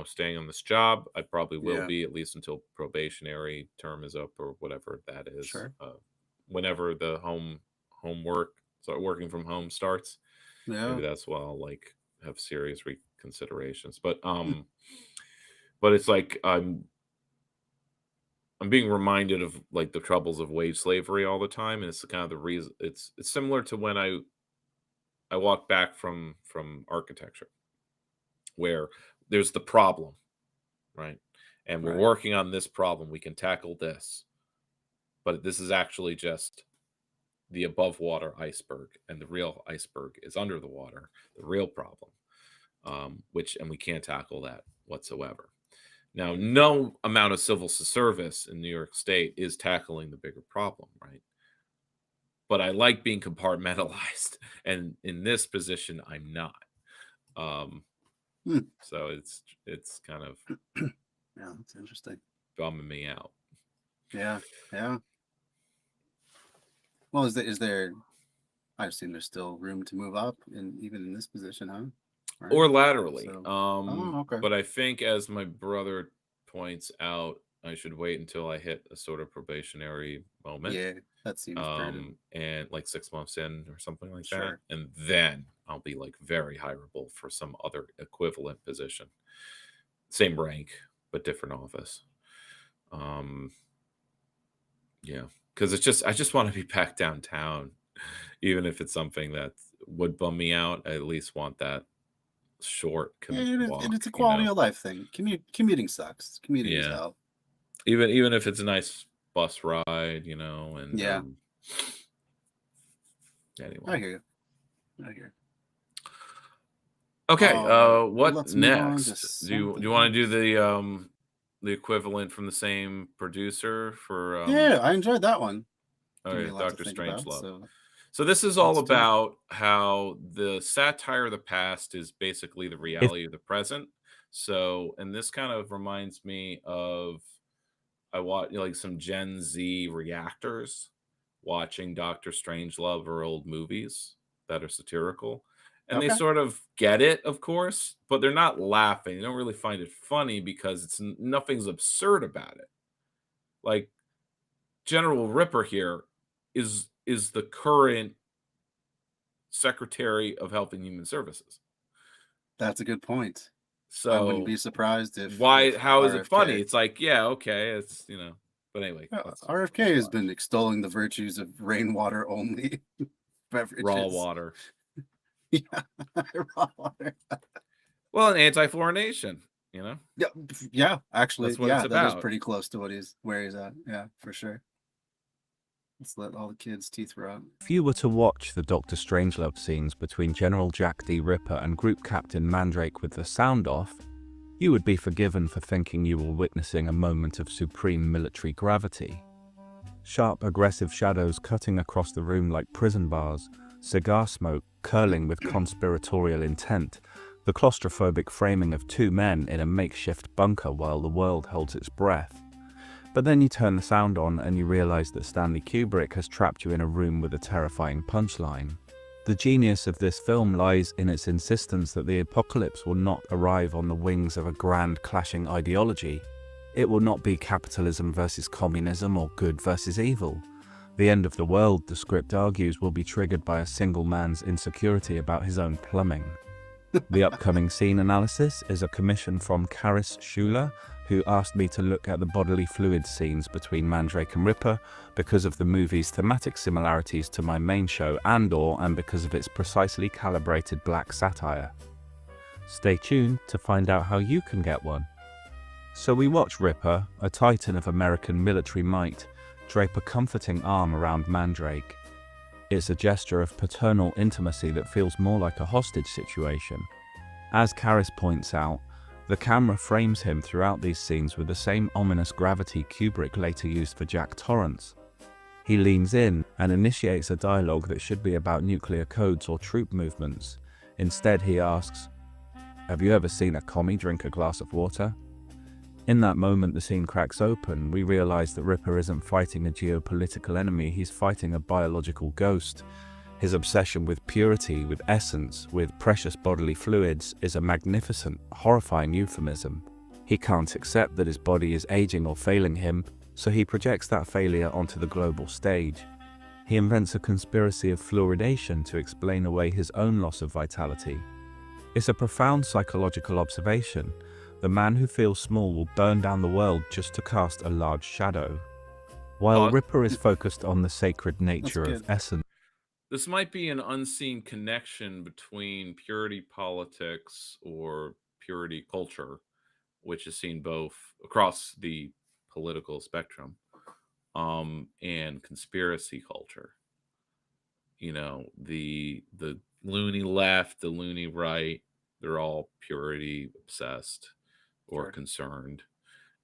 staying on this job. I probably will be, at least until probationary term is up or whatever that is. Sure. Whenever the working from home starts. Yeah. Maybe that's why I'll like have serious reconsiderations. But it's like I'm being reminded of like the troubles of wage slavery all the time, and it's kind of the reason. It's similar to when I walked back from architecture, where there's the problem, right? And we're working on this problem. We can tackle this, but this is actually just the above water iceberg, and the real iceberg is under the water, the real problem, and we can't tackle that whatsoever. Now, no amount of civil service in New York State is tackling the bigger problem, right? But I like being compartmentalized, and in this position, I'm not. So it's kind of yeah, it's interesting, bumming me out. Yeah. Well, is there? I assume there's still room to move up, even in this position, huh? Right. Or laterally. So, okay. But I think, as my brother points out, I should wait until I hit a sort of probationary moment. Yeah, that seems prudent. And like 6 months in or something like that. Sure. And then I'll be like very hireable for some other equivalent position. Same rank, but different office. Yeah. Because I just want to be back downtown. Even if it's something that would bum me out, I at least want that short walk. And it's a quality of life thing. Commuting sucks. Commuting is hell. Even if it's a nice bus ride, and yeah. Anyway. I hear you. Okay, what next? Do you want to do the equivalent from the same producer for yeah, I enjoyed that one. Okay, Dr. Strangelove. So this is all about how the satire of the past is basically the reality of the present. So, and this kind of reminds me of I watch like some Gen Z reactors watching Dr. Strangelove or old movies that are satirical. And they sort of get it, of course, but they're not laughing. They don't really find it funny because nothing's absurd about it. Like General Ripper here is the current Secretary of Health and Human Services. That's a good point. So I wouldn't be surprised if how is it funny? It's like, yeah, okay, it's but anyway. RFK has been extolling the virtues of rainwater only beverages. Raw water. Yeah, raw water. Well, an anti-fluorination, Yeah, actually, that's what it's about. That is pretty close to where he's at. Yeah, for sure. Let's let all the kids' teeth rot. If you were to watch the Dr. Strangelove scenes between General Jack D. Ripper and Group Captain Mandrake with the sound off, you would be forgiven for thinking you were witnessing a moment of supreme military gravity. Sharp, aggressive shadows cutting across the room like prison bars, cigar smoke curling with conspiratorial intent, the claustrophobic framing of two men in a makeshift bunker while the world holds its breath. But then you turn the sound on and you realize that Stanley Kubrick has trapped you in a room with a terrifying punchline. The genius of this film lies in its insistence that the apocalypse will not arrive on the wings of a grand clashing ideology. It will not be capitalism versus communism or good versus evil. The end of the world, the script argues, will be triggered by a single man's insecurity about his own plumbing. The upcoming scene analysis is a commission from Karis Schuler, who asked me to look at the bodily fluid scenes between Mandrake and Ripper because of the movie's thematic similarities to my main show and because of its precisely calibrated black satire. Stay tuned to find out how you can get one. So we watch Ripper, a titan of American military might, drape a comforting arm around Mandrake. It's a gesture of paternal intimacy that feels more like a hostage situation. As Karis points out, the camera frames him throughout these scenes with the same ominous gravity Kubrick later used for Jack Torrance. He leans in and initiates a dialogue that should be about nuclear codes or troop movements. Instead, he asks, "Have you ever seen a commie drink a glass of water?" In that moment, the scene cracks open. We realize that Ripper isn't fighting a geopolitical enemy, he's fighting a biological ghost. His obsession with purity, with essence, with precious bodily fluids is a magnificent, horrifying euphemism. He can't accept that his body is aging or failing him, so he projects that failure onto the global stage. He invents a conspiracy of fluoridation to explain away his own loss of vitality. It's a profound psychological observation. The man who feels small will burn down the world just to cast a large shadow. While Ripper is focused on the sacred nature of essence. This might be an unseen connection between purity politics or purity culture, which is seen both across the political spectrum, and conspiracy culture. The loony left, the loony right, they're all purity obsessed or concerned,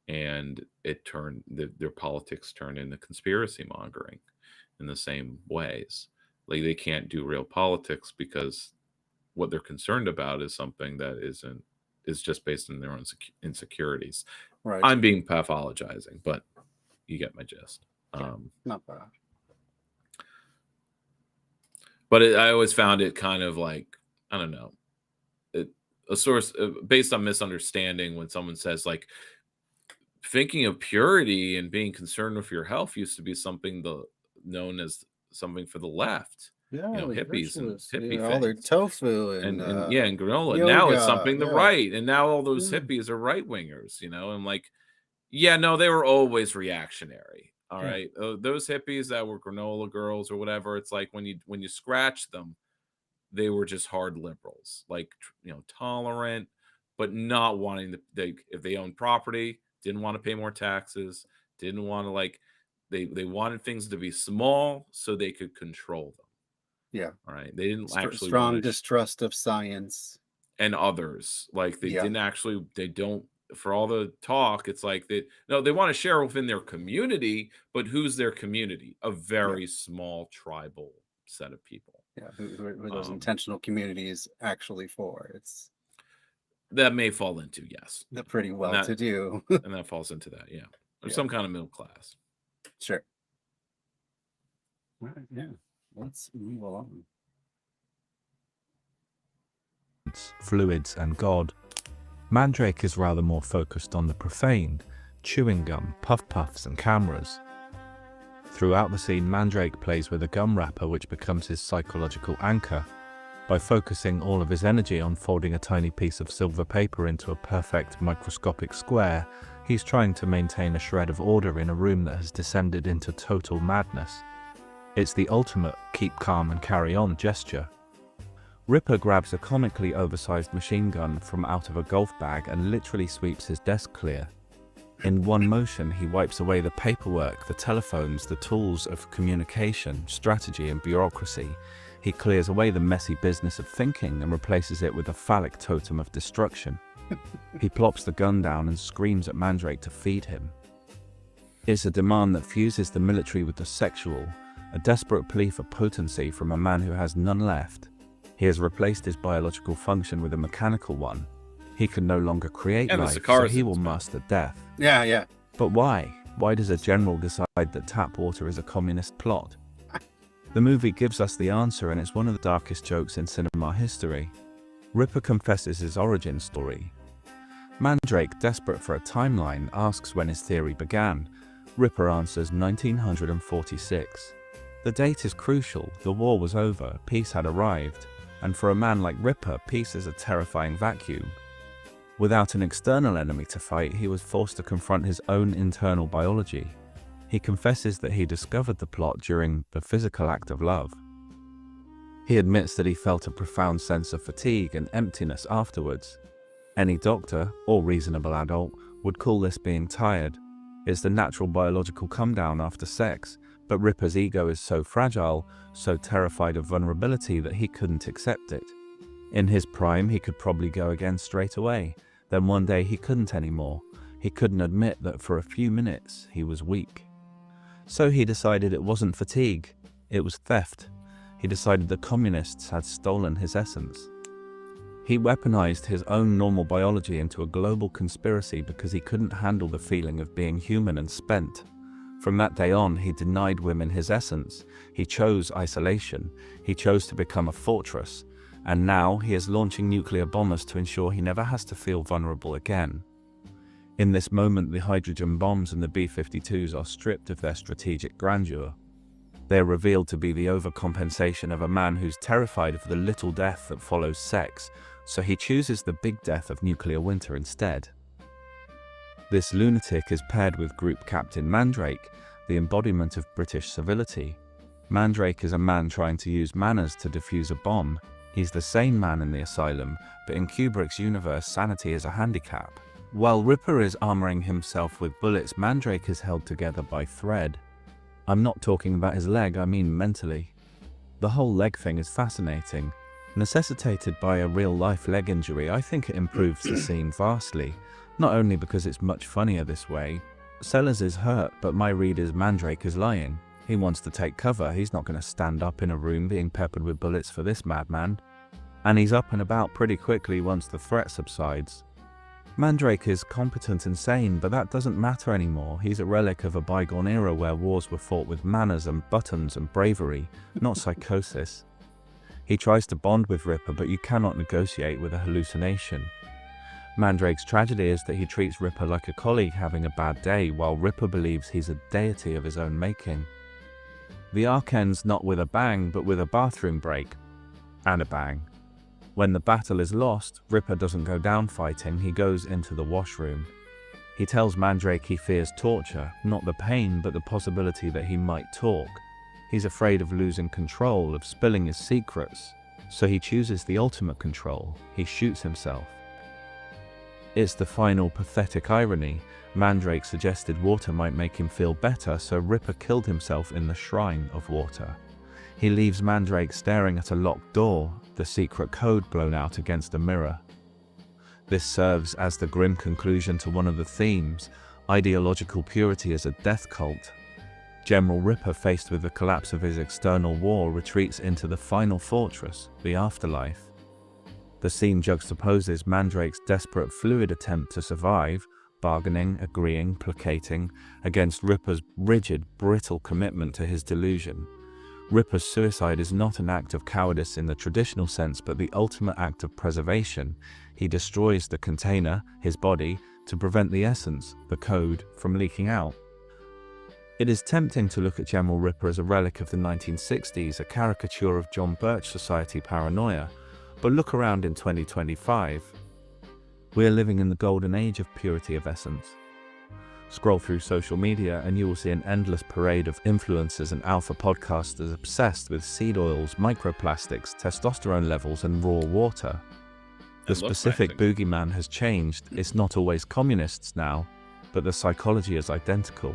and their politics turn into conspiracy mongering in the same ways. Like they can't do real politics because what they're concerned about is something that is just based on their own insecurities. Right. I'm being pathologizing, but you get my gist. Not bad. But I always found it kind of like, I don't know, a source based on misunderstanding when someone says like thinking of purity and being concerned with your health used to be something known as something for the left. Yeah, You know, like hippies and ritualists, hippie all their things. tofu And yeah, and granola. Now it's yoga. something the Yeah. right. And now all those Yeah. hippies are right wingers, you know, and like, yeah, no, they were always reactionary. All Yeah. right. Those hippies that were granola girls or whatever, it's like when you scratch them, they were just hard liberals, like, you know, tolerant, but not wanting to, if they owned property, didn't want to pay more taxes, didn't want to like, they wanted things to be small so they could control them. Yeah. All right. They didn't actually strong want to, distrust of science. and others, like they Yeah. didn't actually, they don't, for all the talk, it's like they want to share within their community, but who's their community? A very small tribal set of people. Yeah, who are those intentional communities actually for? It's that may fall into, yes, the pretty well that- to do. and that falls into that, yeah, or Yeah. some kind of middle class. Sure. All right, yeah. Let's move along. Fluids and God. Mandrake is rather more focused on the profane, chewing gum, puffs and cameras. Throughout the scene, Mandrake plays with a gum wrapper which becomes his psychological anchor. By focusing all of his energy on folding a tiny piece of silver paper into a perfect microscopic square, he's trying to maintain a shred of order in a room that has descended into total madness. It's the ultimate keep calm and carry on gesture. Ripper grabs a comically oversized machine gun from out of a golf bag and literally sweeps his desk clear. In one motion, he wipes away the paperwork, the telephones, the tools of communication, strategy and bureaucracy. He clears away the messy business of thinking and replaces it with a phallic totem of destruction. He plops the gun down and screams at Mandrake to feed him. It's a demand that fuses the military with the sexual, a desperate plea for potency from a man who has none left. He has replaced his biological function with a mechanical one. He can no longer create And the life, so Sakaras he will is bad. master death. Yeah. But why? Why does a general decide that tap water is a communist plot? The movie gives us the answer, and it's one of the darkest jokes in cinema history. Ripper confesses his origin story. Mandrake, desperate for a timeline, asks when his theory began. Ripper answers 1946. The date is crucial. The war was over, peace had arrived, and for a man like Ripper, peace is a terrifying vacuum. Without an external enemy to fight, he was forced to confront his own internal biology. He confesses that he discovered the plot during the physical act of love. He admits that he felt a profound sense of fatigue and emptiness afterwards. Any doctor, or reasonable adult, would call this being tired. It's the natural biological come down after sex, but Ripper's ego is so fragile, so terrified of vulnerability that he couldn't accept it. In his prime, he could probably go again straight away. Then one day he couldn't anymore. He couldn't admit that for a few minutes he was weak. So he decided it wasn't fatigue, it was theft. He decided the communists had stolen his essence. He weaponized his own normal biology into a global conspiracy because he couldn't handle the feeling of being human and spent. From that day on, he denied women his essence. He chose isolation. He chose to become a fortress. And now he is launching nuclear bombers to ensure he never has to feel vulnerable again. In this moment, the hydrogen bombs and the B-52s are stripped of their strategic grandeur. They are revealed to be the overcompensation of a man who's terrified of the little death that follows sex, so he chooses the big death of nuclear winter instead. This lunatic is paired with Group Captain Mandrake, the embodiment of British civility. Mandrake is a man trying to use manners to defuse a bomb. He's the sane man in the asylum, but in Kubrick's universe, sanity is a handicap. While Ripper is armoring himself with bullets, Mandrake is held together by thread. I'm not talking about his leg, I mean mentally. The whole leg thing is fascinating. Necessitated by a real-life leg injury, I think it improves the scene vastly, not only because it's much funnier this way. Sellers is hurt, but my read is Mandrake is lying. He wants to take cover. He's not going to stand up in a room being peppered with bullets for this madman. And he's up and about pretty quickly once the threat subsides. Mandrake is competent and sane, but that doesn't matter anymore. He's a relic of a bygone era where wars were fought with manners and buttons and bravery, not psychosis. He tries to bond with Ripper, but you cannot negotiate with a hallucination. Mandrake's tragedy is that he treats Ripper like a colleague having a bad day, while Ripper believes he's a deity of his own making. The arc ends not with a bang, but with a bathroom break. And a bang. When the battle is lost, Ripper doesn't go down fighting, he goes into the washroom. He tells Mandrake he fears torture, not the pain, but the possibility that he might talk. He's afraid of losing control, of spilling his secrets. So he chooses the ultimate control. He shoots himself. It's the final pathetic irony. Mandrake suggested water might make him feel better, so Ripper killed himself in the shrine of water. He leaves Mandrake staring at a locked door, the secret code blown out against a mirror. This serves as the grim conclusion to one of the themes, ideological purity as a death cult. General Ripper, faced with the collapse of his external war, retreats into the final fortress, the afterlife. The scene juxtaposes Mandrake's desperate, fluid attempt to survive, bargaining, agreeing, placating, against Ripper's rigid, brittle commitment to his delusion. Ripper's suicide is not an act of cowardice in the traditional sense, but the ultimate act of preservation. He destroys the container, his body, to prevent the essence, the code, from leaking out. It is tempting to look at General Ripper as a relic of the 1960s, a caricature of John Birch society paranoia. But look around in 2025. We are living in the golden age of purity of essence. Scroll through social media and you will see an endless parade of influencers and alpha podcasters obsessed with seed oils, microplastics, testosterone levels, and raw water. The specific boogeyman has changed. It's not always communists now, but the psychology is identical.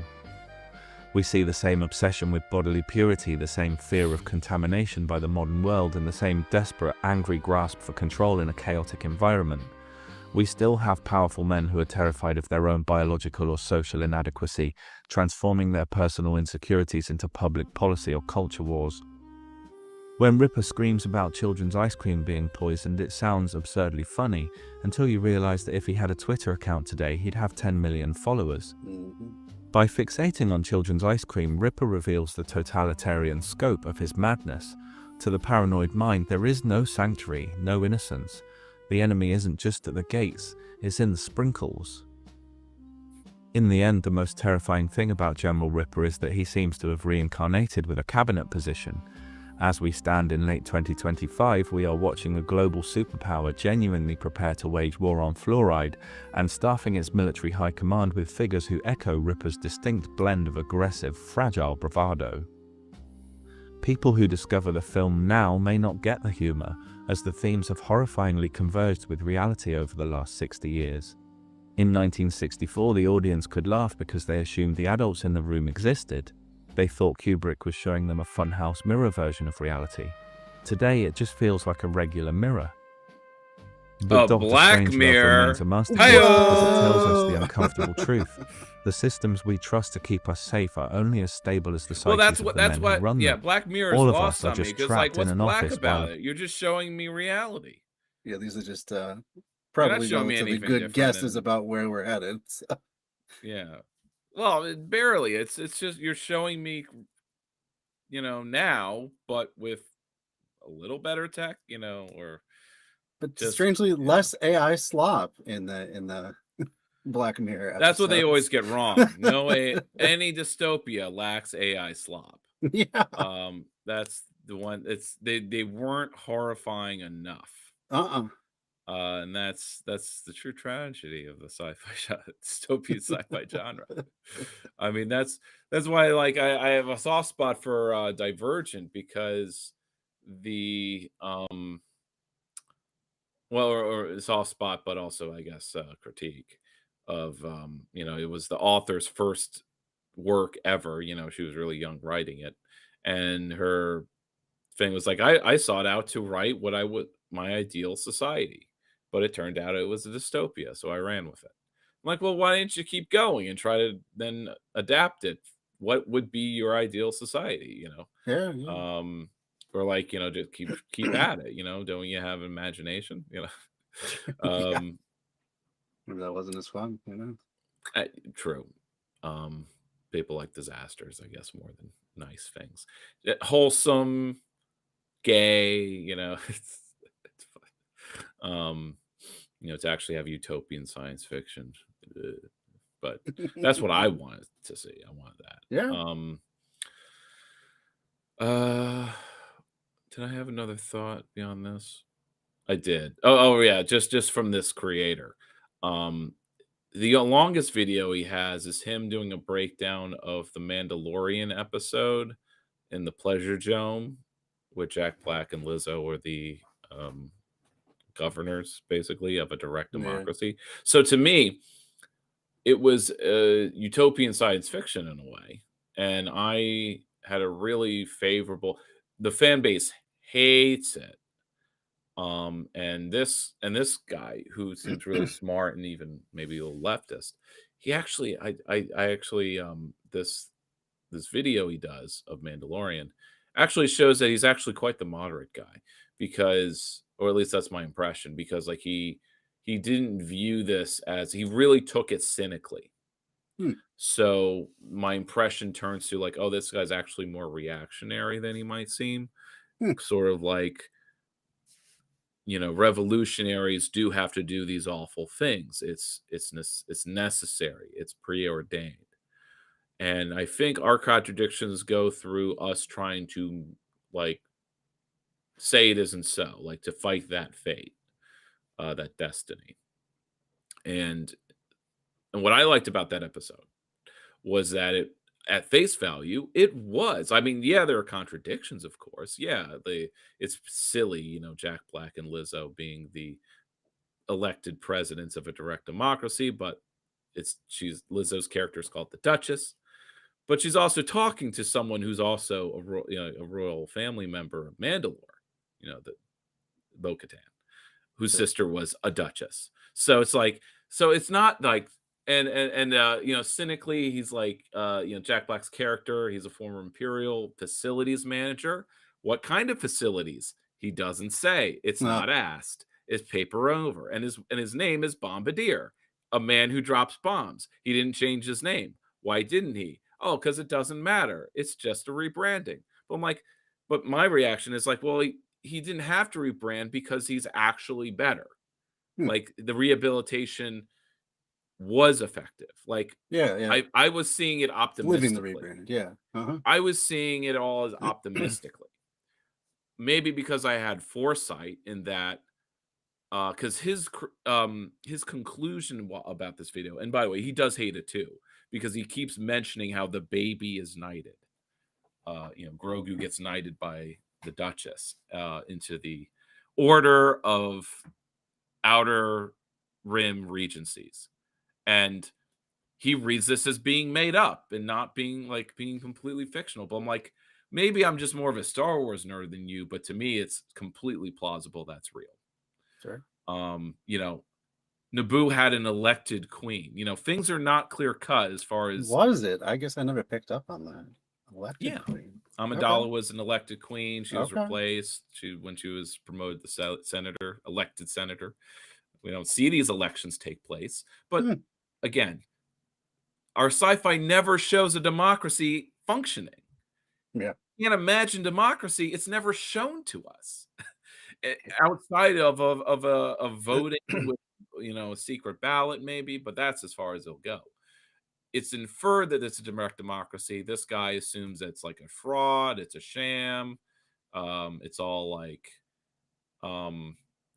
We see the same obsession with bodily purity, the same fear of contamination by the modern world, and the same desperate, angry grasp for control in a chaotic environment. We still have powerful men who are terrified of their own biological or social inadequacy, transforming their personal insecurities into public policy or culture wars. When Ripper screams about children's ice cream being poisoned, it sounds absurdly funny, until you realize that if he had a Twitter account today, he'd have 10 million followers. By fixating on children's ice cream, Ripper reveals the totalitarian scope of his madness. To the paranoid mind, there is no sanctuary, no innocence. The enemy isn't just at the gates, it's in the sprinkles. In the end, the most terrifying thing about General Ripper is that he seems to have reincarnated with a cabinet position. As we stand in late 2025, we are watching a global superpower genuinely prepare to wage war on fluoride and staffing its military high command with figures who echo Ripper's distinct blend of aggressive, fragile bravado. People who discover the film now may not get the humor, as the themes have horrifyingly converged with reality over the last 60 years. In 1964, the audience could laugh because they assumed the adults in the room existed. They thought Kubrick was showing them a funhouse mirror version of reality. Today, it just feels like a regular mirror. But Dr. Black Mirror remains a masterpiece because it tells us the uncomfortable truth. The systems we trust to keep us safe are only as stable as the psyches of the men who run them. Black Mirror is All of lost us are on me just because, trapped like, in what's an black office about while it? You're just showing me reality. Yeah, these are just probably showing me relatively anything good different guesses than- about where we're headed. So. Yeah. Well, barely. It's just you're showing me, now, but with a little better tech, or But just, strangely less AI slop in the Black Mirror. That's what they episodes. always get wrong. Any dystopia lacks AI slop. Yeah. That's the one. It's they weren't horrifying enough. And that's the true tragedy of the sci-fi dystopian sci-fi genre. I mean, that's why, like, I have a soft spot for Divergent, because the or a soft spot, but also, I guess, critique of it was the author's first work ever. She was really young writing it, and her thing was like, I sought out to write what I would my ideal society, but it turned out it was a dystopia, so I ran with it. I'm like, well, why didn't you keep going and try to then adapt it? What would be your ideal society? Yeah. Or, like, just keep at it. Don't you have imagination? Yeah. Maybe that wasn't as fun. True. People like disasters, I guess, more than nice things. Wholesome, gay. It's fun. to actually have utopian science fiction. But that's what I wanted to see. I wanted that. Yeah. Did I have another thought beyond this? I did. Oh yeah, just from this creator. The longest video he has is him doing a breakdown of the Mandalorian episode in the Pleasure Dome, with Jack Black and Lizzo were the governors, basically, of a direct democracy. So to me, it was utopian science fiction in a way, and I had a really favorable. The fan base hates it, and this guy who seems really smart and even maybe a little leftist, he actually, I actually, this video he does of Mandalorian actually shows that he's actually quite the moderate guy, because, or at least that's my impression, because like he didn't view this as, he really took it cynically. So my impression turns to like, oh, this guy's actually more reactionary than he might seem. Sort of like, revolutionaries do have to do these awful things. It's necessary. It's preordained. And I think our contradictions go through us trying to like say it isn't so, like to fight that fate, that destiny. And what I liked about that episode was that it, at face value, it was. I mean, yeah, there are contradictions, of course. Yeah, it's silly, Jack Black and Lizzo being the elected presidents of a direct democracy, but Lizzo's character is called the Duchess, but she's also talking to someone who's also a royal family member of Mandalore, the Bo-Katan, whose sister was a duchess. So it's like, so it's not like, and cynically, he's like, Jack Black's character, he's a former Imperial facilities manager. What kind of facilities? He doesn't say. It's not asked. It's paper over. And his name is Bombardier, a man who drops bombs. He didn't change his name. Why didn't he? Oh, because it doesn't matter. It's just a rebranding. But I'm like, but my reaction is like, well, he didn't have to rebrand because he's actually better. Like the rehabilitation was effective. Like, I was seeing it optimistically. Living the rebrand, I was seeing it all as optimistically. Maybe because I had foresight in that, because his conclusion about this video, and by the way, he does hate it too, because he keeps mentioning how the baby is knighted. Grogu gets knighted by the Duchess into the Order of Outer Rim Regencies. And he reads this as being made up and not being completely fictional. But I'm like, maybe I'm just more of a Star Wars nerd than you, but to me, it's completely plausible that's real. Sure. Naboo had an elected queen. Things are not clear cut as far as. Was it? I guess I never picked up on that. Elected queen. Amidala was an elected queen. She was replaced when she was promoted to elected senator. We don't see these elections take place, but again, our sci-fi never shows a democracy functioning. Yeah, you can't imagine democracy. It's never shown to us outside of voting with a secret ballot, maybe, but that's as far as it'll go. It's inferred that it's a direct democracy. This guy assumes it's like a fraud. It's a sham. It's all like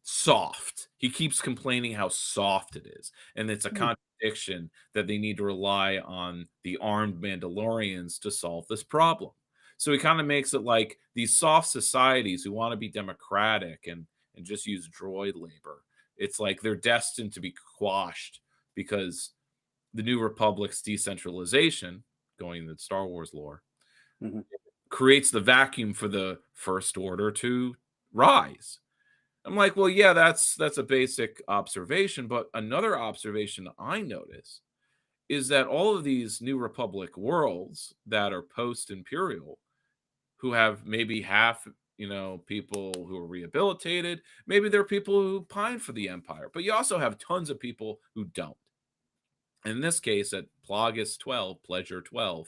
soft. He keeps complaining how soft it is. And it's a contradiction that they need to rely on the armed Mandalorians to solve this problem. So he kind of makes it like these soft societies who want to be democratic and just use droid labor. It's like they're destined to be quashed because the New Republic's decentralization, going into Star Wars lore, creates the vacuum for the First Order to rise. I'm like, well, yeah, that's a basic observation, but another observation I notice is that all of these New Republic worlds that are post-imperial, who have maybe half, people who are rehabilitated, maybe they're people who pine for the Empire, but you also have tons of people who don't. In this case, at Plagueis 12, Pleasure 12,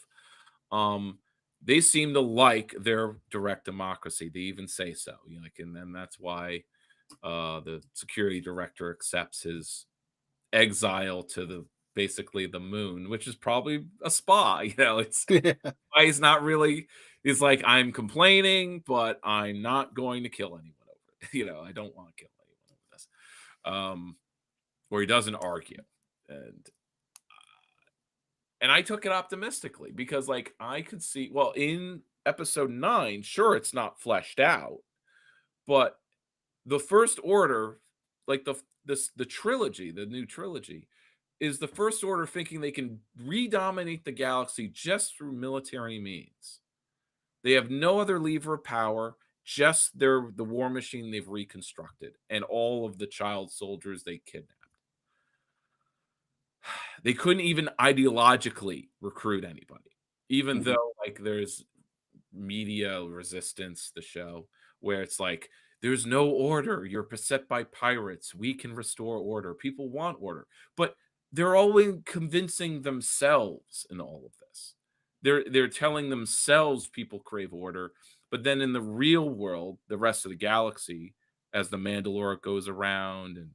they seem to like their direct democracy. They even say so, and then that's why the security director accepts his exile to basically the moon, which is probably a spa. It's why he's not really. He's like, I'm complaining, but I'm not going to kill anyone over it. I don't want to kill anyone over this. Or he doesn't argue, and I took it optimistically because I could see, well, in episode 9, sure, it's not fleshed out, but the First Order, like the trilogy, the new trilogy, is the First Order thinking they can redominate the galaxy just through military means. They have no other lever of power, just the war machine they've reconstructed and all of the child soldiers they kidnapped. They couldn't even ideologically recruit anybody, even though there's media resistance, the show, where it's like, there's no order. You're beset by pirates. We can restore order. People want order. But they're always convincing themselves in all of this. They're telling themselves people crave order. But then in the real world, the rest of the galaxy, as the Mandalorian goes around and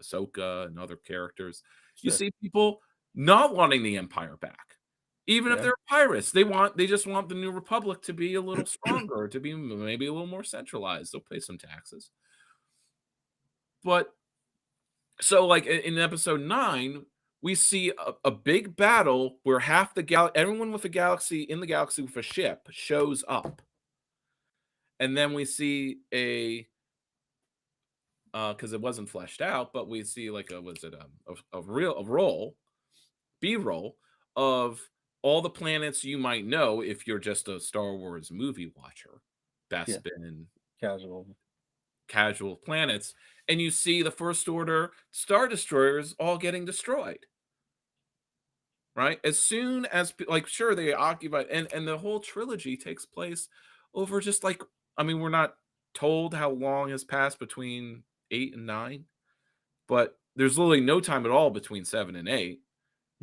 Ahsoka and other characters, you see people not wanting the Empire back. Even if they're pirates, they just want the New Republic to be a little stronger, to be maybe a little more centralized. They'll pay some taxes. But so in episode 9, we see a big battle where half the everyone with a galaxy in the galaxy with a ship shows up. And then we see because it wasn't fleshed out, but we see a B-roll of all the planets you might know if you're just a Star Wars movie watcher. Bespin, casual planets, and you see the First Order Star Destroyers all getting destroyed. Right? As soon as, sure, they occupy, and the whole trilogy takes place over just we're not told how long has passed between 8 and 9, but there's literally no time at all between 7 and 8.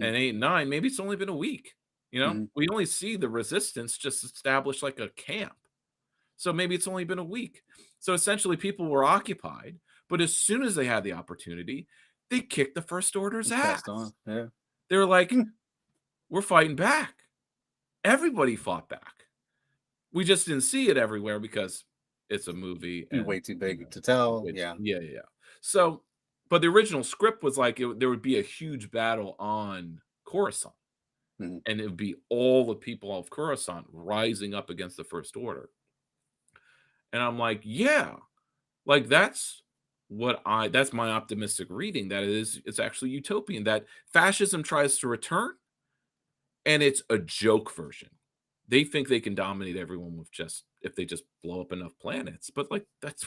And 8 and 9, maybe it's only been a week. We only see the resistance just establish a camp. So maybe it's only been a week. So essentially people were occupied, but as soon as they had the opportunity, they kicked the First Order's ass. They're like, we're fighting back. Everybody fought back. We just didn't see it everywhere because it's a movie. And way too big to tell. Yeah. So, but the original script was there would be a huge battle on Coruscant. And it would be all the people of Coruscant rising up against the First Order. And I'm like, yeah, that's my optimistic reading. That it's actually utopian, that fascism tries to return, and it's a joke version. They think they can dominate everyone if they just blow up enough planets. But that's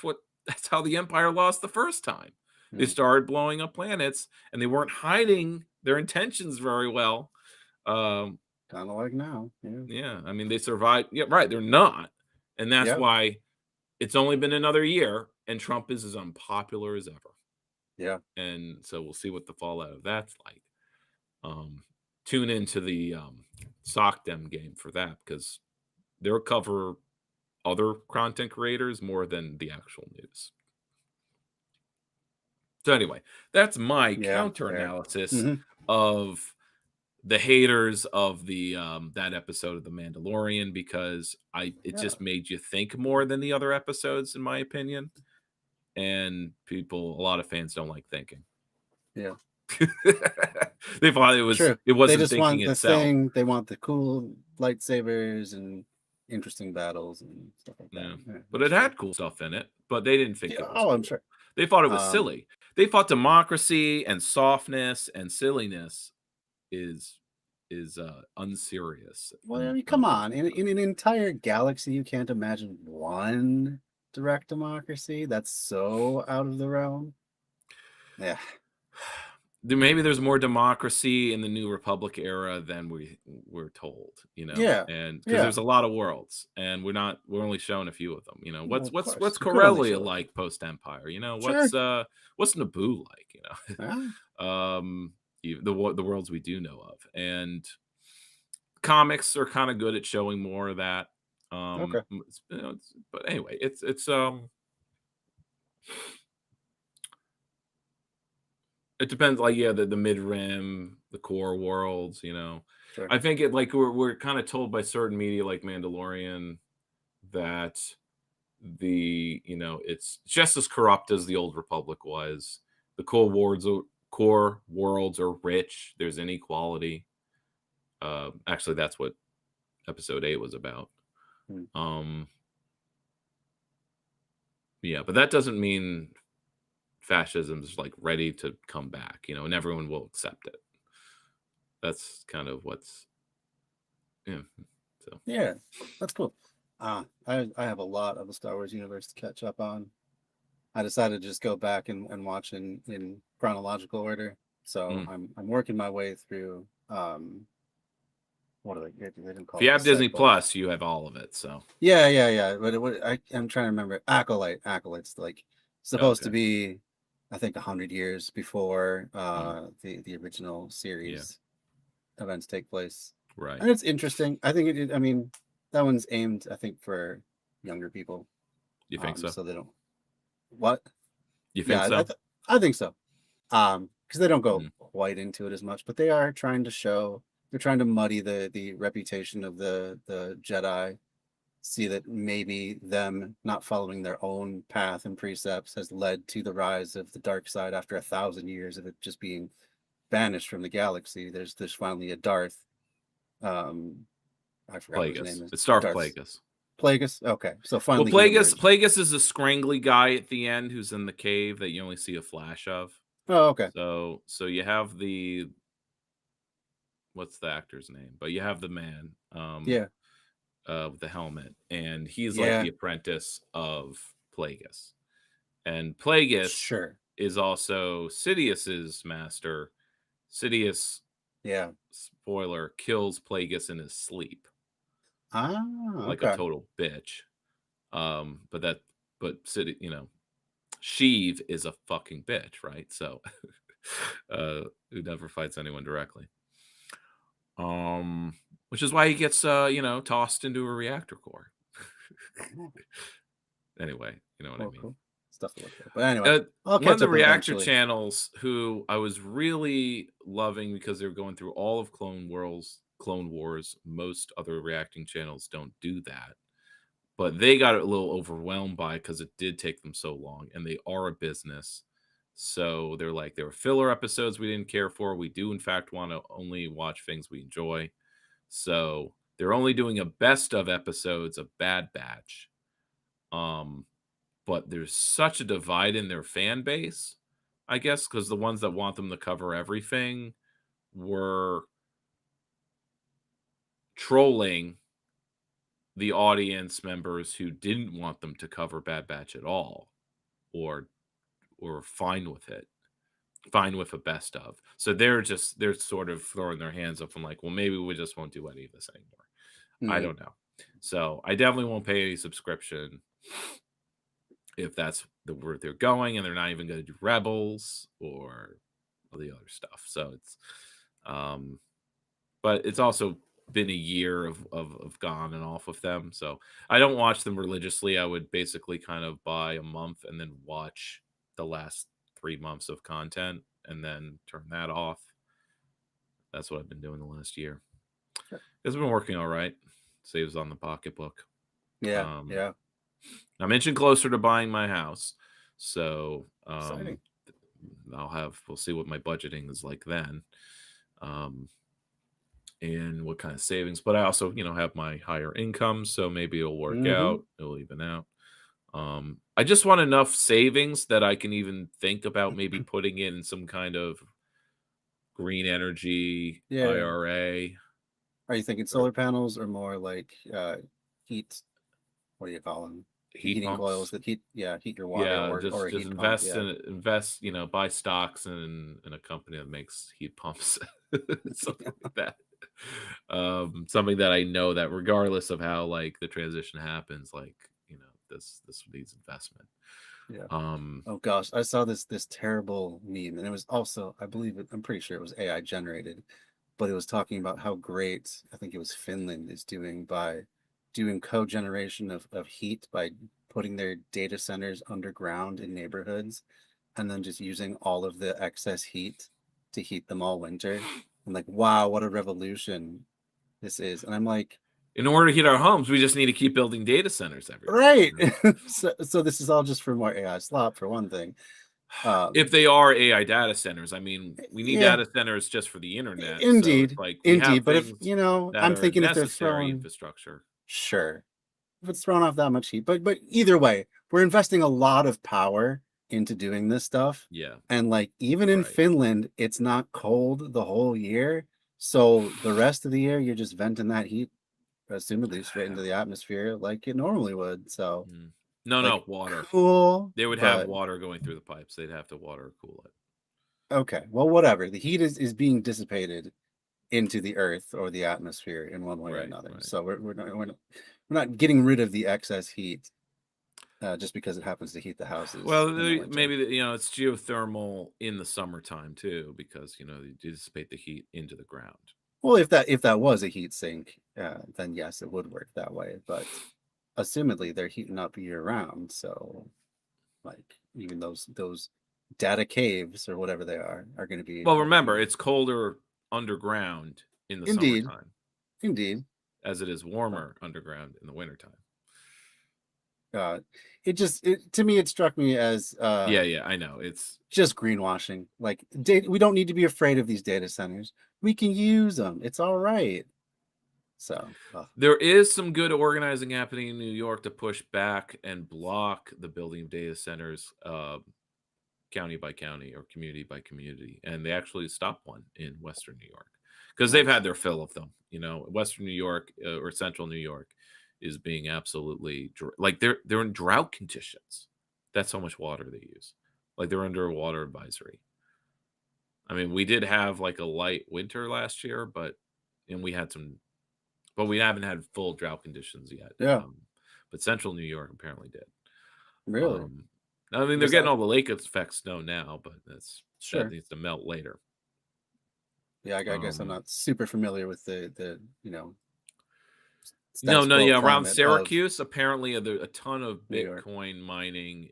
how the Empire lost the first time. They started blowing up planets, and they weren't hiding their intentions very well. Kind of like now. Yeah. I mean, they survived. Yeah, right. They're not. And that's why it's only been another year, and Trump is as unpopular as ever. Yeah. And so we'll see what the fallout of that's like. Tune into the SOCDEM game for that, because they'll cover other content creators more than the actual news. So anyway, that's my counter analysis of the haters of the that episode of The Mandalorian, because it just made you think more than the other episodes, in my opinion. And a lot of fans don't like thinking. Yeah. They thought it wasn't they just thinking want the itself. thing. They want the cool lightsabers and interesting battles and stuff like that. Yeah. But it had cool stuff in it, but they didn't think it was cool. I'm sure. They thought it was silly. They thought democracy and softness and silliness is unserious. Well, I mean, come on. In an entire galaxy, you can't imagine one direct democracy. That's so out of the realm. Yeah. Maybe there's more democracy in the New Republic era than we're told, Yeah. And because there's a lot of worlds, and we're only showing a few of them. What's Corellia like post Empire? What's Naboo like? The worlds we do know of, and comics are kind of good at showing more of that. But anyway, it's It depends, like, yeah, the mid rim, the core worlds, Sure. I think it like we're kind of told by certain media like Mandalorian that it's just as corrupt as the old Republic was. The core worlds are rich. There's inequality. Actually, that's what episode 8 was about. Yeah, but that doesn't mean fascism is like ready to come back, and everyone will accept it. That's kind of what's so Yeah, that's cool. I have a lot of the Star Wars universe to catch up on. I decided to just go back and watch in chronological order. So I'm working my way through what are they didn't call if you it have the Disney sequel. Plus, you have all of it. So Yeah. But I'm trying to remember. Acolyte's like supposed to Okay. be, I think, 100 years before the original series events take place. Right. And it's interesting. I think I mean, that one's aimed, I think, for younger people. You think so? So they don't. What? You think Yeah, so? I think so. Because they don't go quite into it as much, but they are trying to show. They're trying to muddy the reputation of the Jedi. See that maybe them not following their own path and precepts has led to the rise of the dark side after 1,000 years of it just being banished from the galaxy. There's finally a Darth. I forgot what his Plagueis. name is. It's Darth Darth Plagueis. Plagueis. Okay, so Well, finally Plagueis is a scrangly guy at the end who's in the cave that you only see a flash of. Oh, okay. So you have what's the actor's name? But you have the man, with the helmet, and he's like the apprentice of Plagueis, and Plagueis is also Sidious's master. Sidious, spoiler, kills Plagueis in his sleep. Like a total bitch. But Sheev is a fucking bitch, right? So who never fights anyone directly. Which is why he gets tossed into a reactor core. Anyway, you know what I mean. Cool. Stuff to look at. But anyway, one of the reactor channels who I was really loving because they were going through all of Clone Wars. Most other reacting channels don't do that. But they got a little overwhelmed by it because it did take them so long, and they are a business. So they're like, there were filler episodes we didn't care for. We do, in fact, want to only watch things we enjoy. So they're only doing a best of episodes of Bad Batch. But there's such a divide in their fan base, I guess, because the ones that want them to cover everything were trolling the audience members who didn't want them to cover Bad Batch at all, or fine with it, fine with a best of. So they're sort of throwing their hands up and like, well, maybe we just won't do any of this anymore. I don't know. So I definitely won't pay any subscription if that's the word they're going, and they're not even going to do Rebels or all the other stuff. So it's, but it's also been a year of gone and off with them. So I don't watch them religiously. I would basically kind of buy a month and then watch the last 3 months of content and then turn that off. That's what I've been doing the last year. Sure. It's been working all right. Saves on the pocketbook. Yeah. I'm inching closer to buying my house. So we'll see what my budgeting is like then. And what kind of savings, but I also, have my higher income, so maybe it'll work out. It'll even out. I just want enough savings that I can even think about maybe putting in some kind of green energy IRA. Are you thinking solar panels or more like heat? What do you call them? Heating coils that heat your water. Or just invest, buy stocks in a company that makes heat pumps, something like that. Something that I know that regardless of how like the transition happens, like this needs investment. Oh gosh, I saw this terrible meme, and it was also, I'm pretty sure it was AI generated, but it was talking about how great I think it was Finland is doing by doing cogeneration of heat by putting their data centers underground in neighborhoods and then just using all of the excess heat to heat them all winter. I'm like, wow, what a revolution this is. And I'm like, in order to heat our homes, we just need to keep building data centers everywhere. right. So this is all just for more AI slop, for one thing. If they are AI data centers, I mean, we need Yeah. data centers just for the internet. Indeed. So it's like we have Indeed. But if, things you know, that I'm are thinking if they're necessary throwing infrastructure. Sure. If it's thrown off that much heat. But either way, we're investing a lot of power into doing this stuff. Yeah. And like even in Right. Finland, it's not cold the whole year. So the rest of the year you're just venting that heat, assumedly straight into the atmosphere like it normally would. So No, like, water. Cool. They would have but- water going through the pipes. They'd have to water or cool it. Okay. Well, whatever. The heat is being dissipated into the earth or the atmosphere in one way or Right, another. right. So we're not getting rid of the excess heat just because it happens to heat the houses. Well, in the winter. maybe it's geothermal in the summertime too, because you dissipate the heat into the ground. Well, if that was a heat sink, then yes, it would work that way. But assumedly, they're heating up year round. So, like even those data caves or whatever they are going to be. Well, remember, it's colder underground in the Indeed. summertime, Indeed. as it is warmer underground in the wintertime. To me, it struck me as Yeah, I know. It's just greenwashing. Like we don't need to be afraid of these data centers. We can use them. It's all right. So there is some good organizing happening in New York to push back and block the building of data centers, county by county or community by community, and they actually stopped one in Western New York because they've had their fill of them. Western New York or Central New York is being absolutely like they're in drought conditions. That's how much water they use. Like they're under a water advisory. I mean, we did have like a light winter last year, but we haven't had full drought conditions yet. Yeah. But Central New York apparently did. Really? I mean, they're getting all the lake effect snow now, but Sure. that needs to melt later. Yeah, I guess I'm not super familiar with the No, stats quo around climate of Syracuse, apparently a ton of New York. Bitcoin mining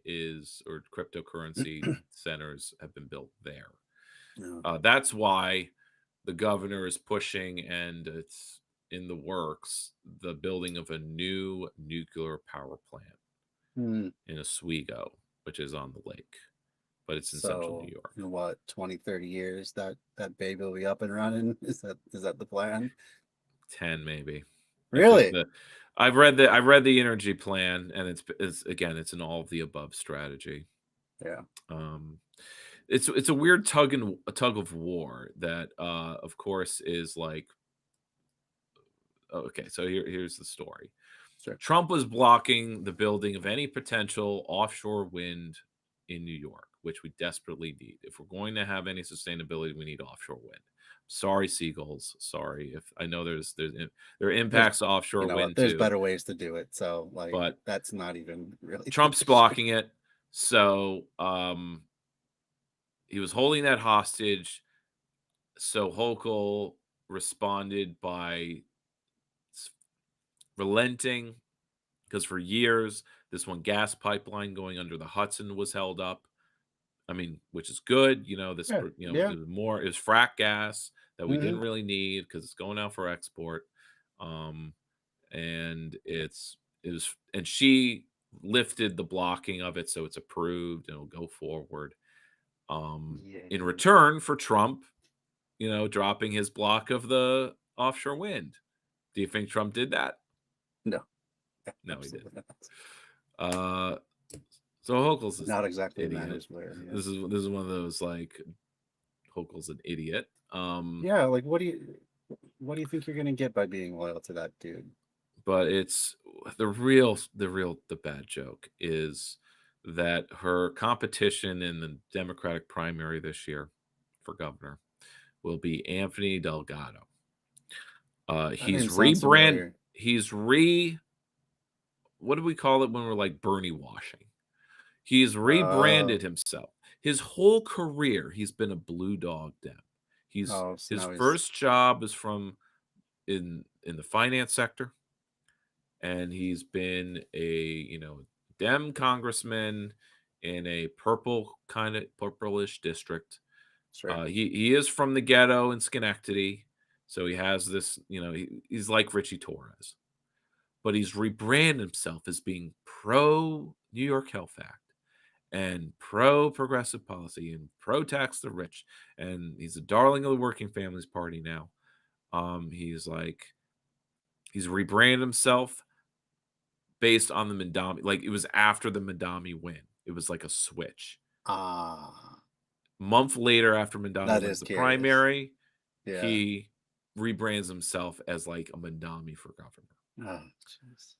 or cryptocurrency centers have been built there. Yeah. That's why the governor is pushing, and it's in the works, the building of a new nuclear power plant in Oswego, which is on the lake, but it's in Central New York. In what, 20, 30 years that baby will be up and running? Is that the plan? 10 maybe. Really? I've read the energy plan, and it's an all of the above strategy. Yeah. It's a weird tug of war that of course is like, okay, so here's the story. Sure. Trump was blocking the building of any potential offshore wind in New York, which we desperately need. If we're going to have any sustainability, we need offshore wind. Sorry, seagulls. Sorry. If I know there are impacts to offshore wind there's too. better ways to do it. So But that's not even really Trump's blocking it. So he was holding that hostage. So Hochul responded by relenting, because for years this one gas pipeline going under the Hudson was held up. I mean, which is good. It was frack gas that we didn't really need because it's going out for export. And she lifted the blocking of it, so it's approved and it'll go forward. In return for Trump, dropping his block of the offshore wind. Do you think Trump did that? No. No, he didn't. So Hochul's is not exactly idiot. matters where. Yeah. This is one of those like Hochul's an idiot. Yeah, like what do you think you're gonna get by being loyal to that dude? But it's the bad joke is that her competition in the Democratic primary this year for governor will be Anthony Delgado. He's rebranded. What do we call it when we're like Bernie washing? He's rebranded himself. His whole career, he's been a blue dog Dem. His first job is in the finance sector, and he's been a Dem congressman in a purplish district. Sure. He is from the ghetto in Schenectady, so he has this, he's like Richie Torres, but he's rebranded himself as being pro New York Health Act and pro progressive policy and pro tax the rich, and he's a darling of the working families party now. He's rebranded himself based on the Mandami. Like, it was after the Mandami win. It was like a switch. Month later, after Mandami wins the primary, he rebrands himself as like a Mandami for governor. Oh, jeez.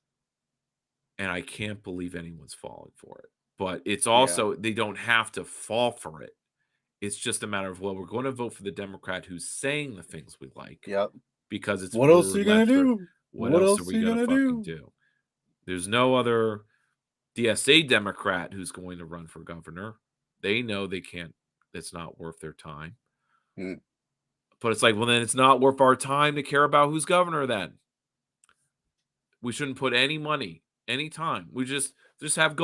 And I can't believe anyone's falling for it. But it's also, they don't have to fall for it. It's just a matter of, well, we're going to vote for the Democrat who's saying the things we like. Yep. Because it's what else are you gonna do? What else are we gonna fucking do? There's no other DSA Democrat who's going to run for governor. They know they can't. It's not worth their time. But it's like, well, then it's not worth our time to care about who's governor. Then we shouldn't put any money, any time. We just have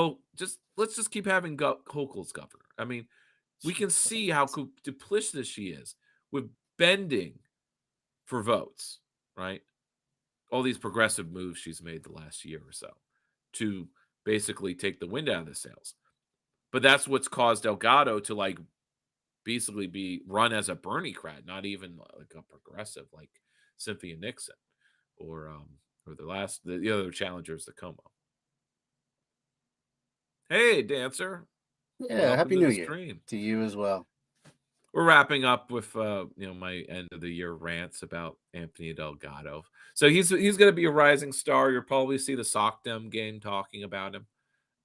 let's just keep having Hochul's governor. I mean, we can see how duplicitous she is with bending for votes, right? All these progressive moves she's made the last year or so to basically take the wind out of the sails. But that's what's caused Delgado to like basically be run as a Bernie-crat, not even like a progressive like Cynthia Nixon or the other challengers, the Como. Hey, Dancer. Yeah, Happy New Year to you as well. We're wrapping up with my end of the year rants about Anthony Delgado. So he's going to be a rising star. You'll probably see the SocDem game talking about him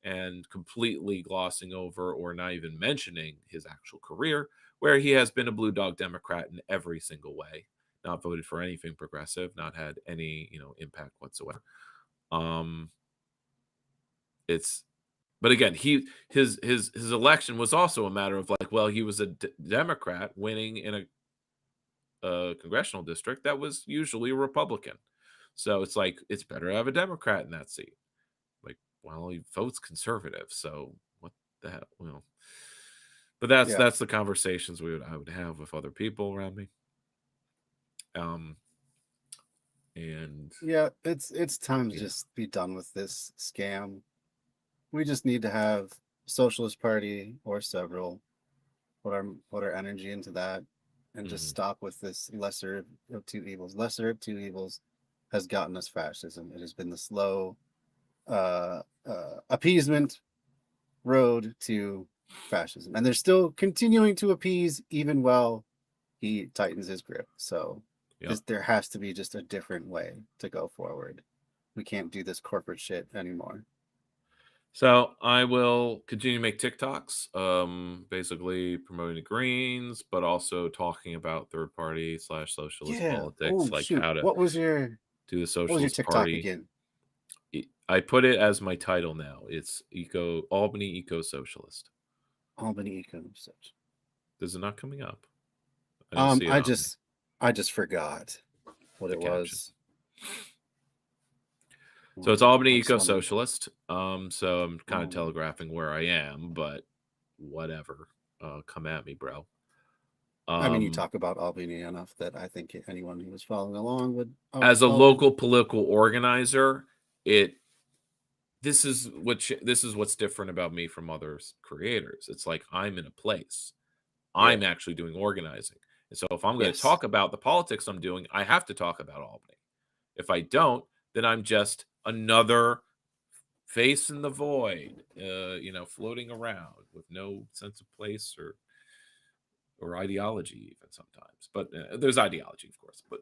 and completely glossing over or not even mentioning his actual career, where he has been a blue dog Democrat in every single way, not voted for anything progressive, not had any impact whatsoever. But again, his election was also a matter of like, well, he was a Democrat winning in a congressional district that was usually a Republican. So it's like, it's better to have a Democrat in that seat. Like, well, he votes conservative, so what the hell? But that's the conversations I would have with other people around me. And it's time to just be done with this scam. We just need to have Socialist Party or several put our energy into that and just stop with this lesser of two evils. Lesser of two evils has gotten us fascism. It has been the slow appeasement road to fascism, and they're still continuing to appease even while he tightens his grip. So there has to be just a different way to go forward. We can't do this corporate shit anymore. So I will continue to make TikToks, basically promoting the Greens, but also talking about third party / socialist politics, how to what was your do the socialist what was your TikTok party again? I put it as my title now. It's Albany Eco Socialist. Albany Eco Socialist. Is it not coming up? I just forgot what it was. So it's Albany Eco Socialist. So I'm kind of telegraphing where I am, but whatever. Come at me, bro. I mean, you talk about Albany enough that I think anyone who was following along would. As a local political organizer, this is what's different about me from other creators. It's like I'm in a place. I'm actually doing organizing. And so if I'm going to talk about the politics I'm doing, I have to talk about Albany. If I don't, then I'm just another face in the void, floating around with no sense of place or ideology even sometimes. But there's ideology, of course. But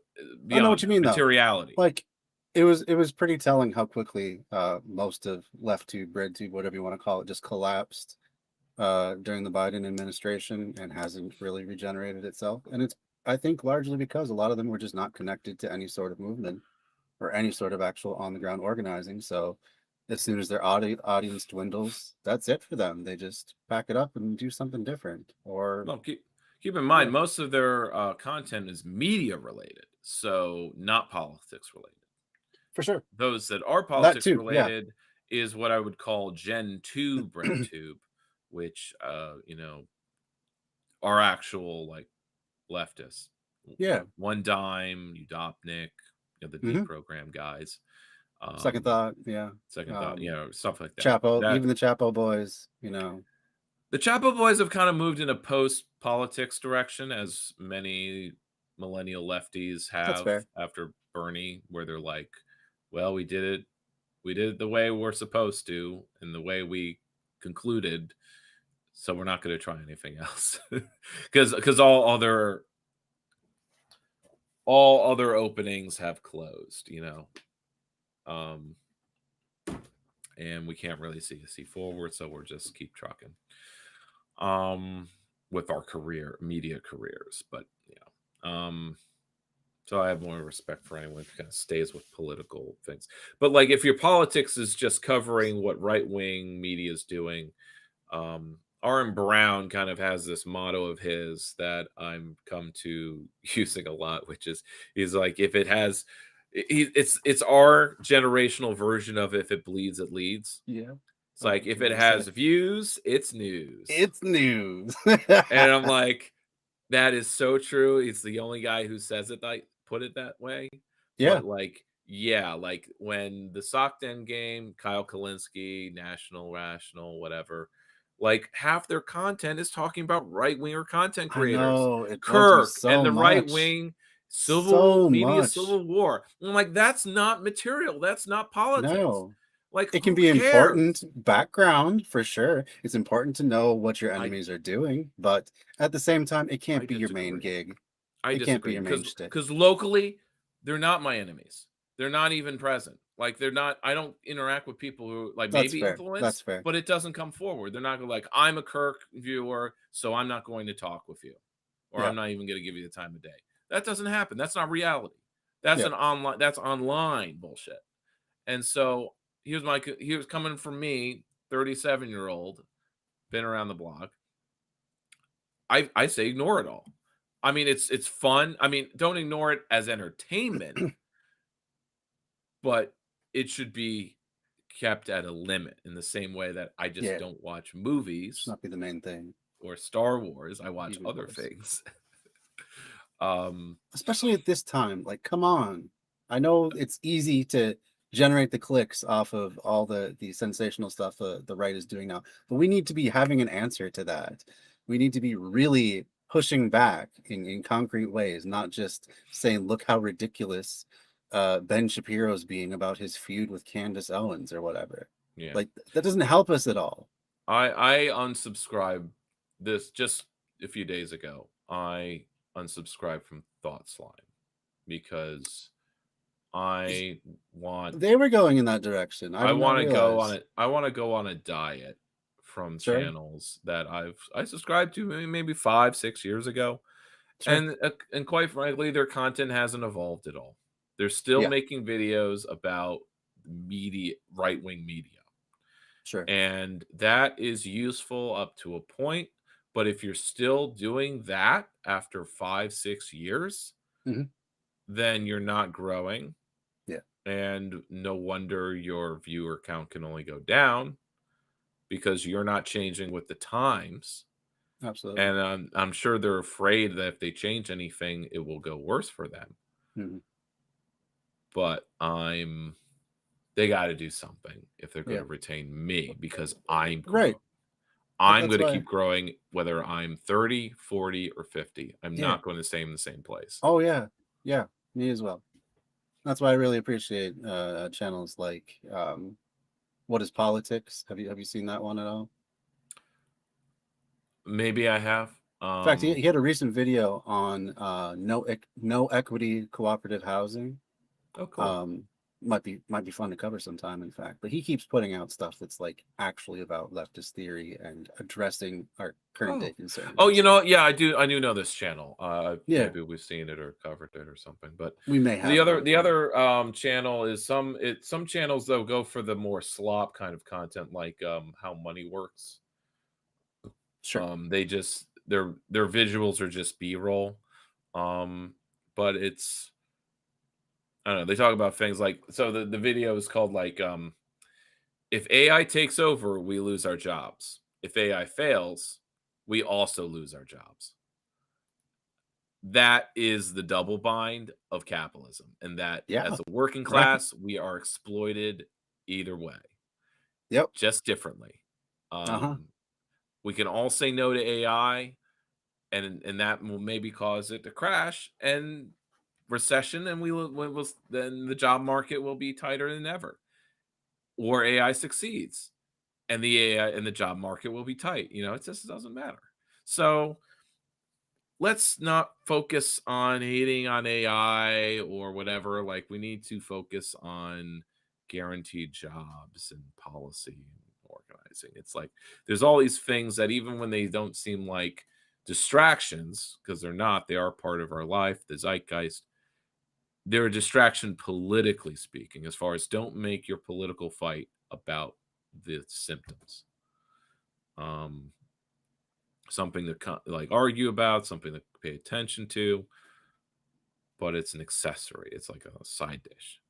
I know what you mean, materiality. Though. Like it was pretty telling how quickly most of left tube, bread tube, whatever you want to call it, just collapsed during the Biden administration and hasn't really regenerated itself. And it's, I think, largely because a lot of them were just not connected to any sort of movement or any sort of actual on the ground organizing. So as soon as their audience dwindles, that's it for them. They just pack it up and do something different. Or keep in mind, most of their content is media related, so not politics related. For sure. Those that are politics related, is what I would call Gen 2 BreadTube, which you know, are actual like leftists. Yeah. One Dime, Udopnik, you know, the deprogram guys. Second Thought, yeah. Second Thought, you know, stuff like that. Chapo, even the Chapo boys, you know. The Chapo boys have kind of moved in a post-politics direction, as many millennial lefties have after Bernie, where they're like, well, we did it the way we're supposed to and the way we concluded, so we're not going to try anything else. Because all other openings have closed, you know. And we can't really see forward, so we're just keep trucking with our media careers. But so I have more respect for anyone who kind of stays with political things. But like, if your politics is just covering what right-wing media is doing, Aaron Brown kind of has this motto of his that I'm come to using a lot, which is, he's like, if it has, it's our generational version of if it bleeds, it leads. Yeah. It's like, if it has views, it's news. It's news. And I'm like, that is so true. He's the only guy who says it, like, put it that way. Yeah. But like, yeah, like when the Sockden game, Kyle Kalinske, National, Rational, whatever, like half their content is talking about right-winger content creators. I know, it Kirk so and the much. right-wing civil war. I'm like, that's not material. That's not politics. No. Like, it can be important background for sure. It's important to know what your enemies are doing, but at the same time, it can't be your main gig. It can't be your main shtick. Because locally, they're not my enemies. They're not even present. Like, they're not. I don't interact with people who like maybe influence. That's fair. But it doesn't come forward. They're not going like, I'm a Kirk viewer, so I'm not going to talk with you, or I'm not even going to give you the time of day. That doesn't happen. That's not reality. That's an online. That's online bullshit. And so he was coming from me, 37-year-old, been around the block. I say ignore it all. I mean, it's fun. I mean, don't ignore it as entertainment, but it should be kept at a limit, in the same way that I just don't watch movies. Should not be the main thing. Or Star Wars. I watch other things. Especially at this time. Like, come on. I know it's easy to generate the clicks off of all the sensational stuff the right is doing now, but we need to be having an answer to that. We need to be really pushing back in concrete ways, not just saying, look how ridiculous Ben Shapiro's being about his feud with Candace Owens or whatever. Yeah, like that doesn't help us at all. I unsubscribed this just a few days ago. I unsubscribed from Thought Slime because I want. They were going in that direction. I want to go on it. I want to go on a diet from channels that I subscribed to maybe 5-6 years ago, and quite frankly, their content hasn't evolved at all. They're still making videos about media, right-wing media. Sure. And that is useful up to a point, but if you're still doing that after 5-6 years, then you're not growing. Yeah. And no wonder your viewer count can only go down, because you're not changing with the times. Absolutely. And I'm sure they're afraid that if they change anything, it will go worse for them. But they got to do something if they're going to retain me, because I'm growing. I'm going to keep growing, whether I'm 30, 40, or 50. I'm not going to stay in the same place. Oh yeah. Yeah. Me as well. That's why I really appreciate channels like What is Politics? Have you seen that one at all? Maybe I have. In fact, he had a recent video on no equity cooperative housing. Oh, cool. Might be fun to cover sometime, in fact. But he keeps putting out stuff that's like actually about leftist theory and addressing our current day concerns. Oh, you know, yeah, I do know this channel. Maybe we've seen it or covered it or something. But we may have the other channel is some channels though go for the more slop kind of content, like how money works. Sure. They just their visuals are just B-roll. But it's, I don't know, they talk about things like, so the video is called like If AI takes over, we lose our jobs. If AI fails, we also lose our jobs. That is the double bind of capitalism, and that Yeah. as a working Right. class, we are exploited either way, Yep. just differently. Uh-huh. We can all say no to AI, and that will maybe cause it to crash and recession, and then the job market will be tighter than ever. Or AI succeeds, and the AI and the job market will be tight. It just doesn't matter. So let's not focus on hating on AI or whatever. Like, we need to focus on guaranteed jobs and policy and organizing. It's like there's all these things that even when they don't seem like distractions, because they're not, they are part of our life, the zeitgeist, they're a distraction politically speaking, as far as don't make your political fight about the symptoms. Something to like argue about, something to pay attention to, but it's an accessory. It's like a side dish.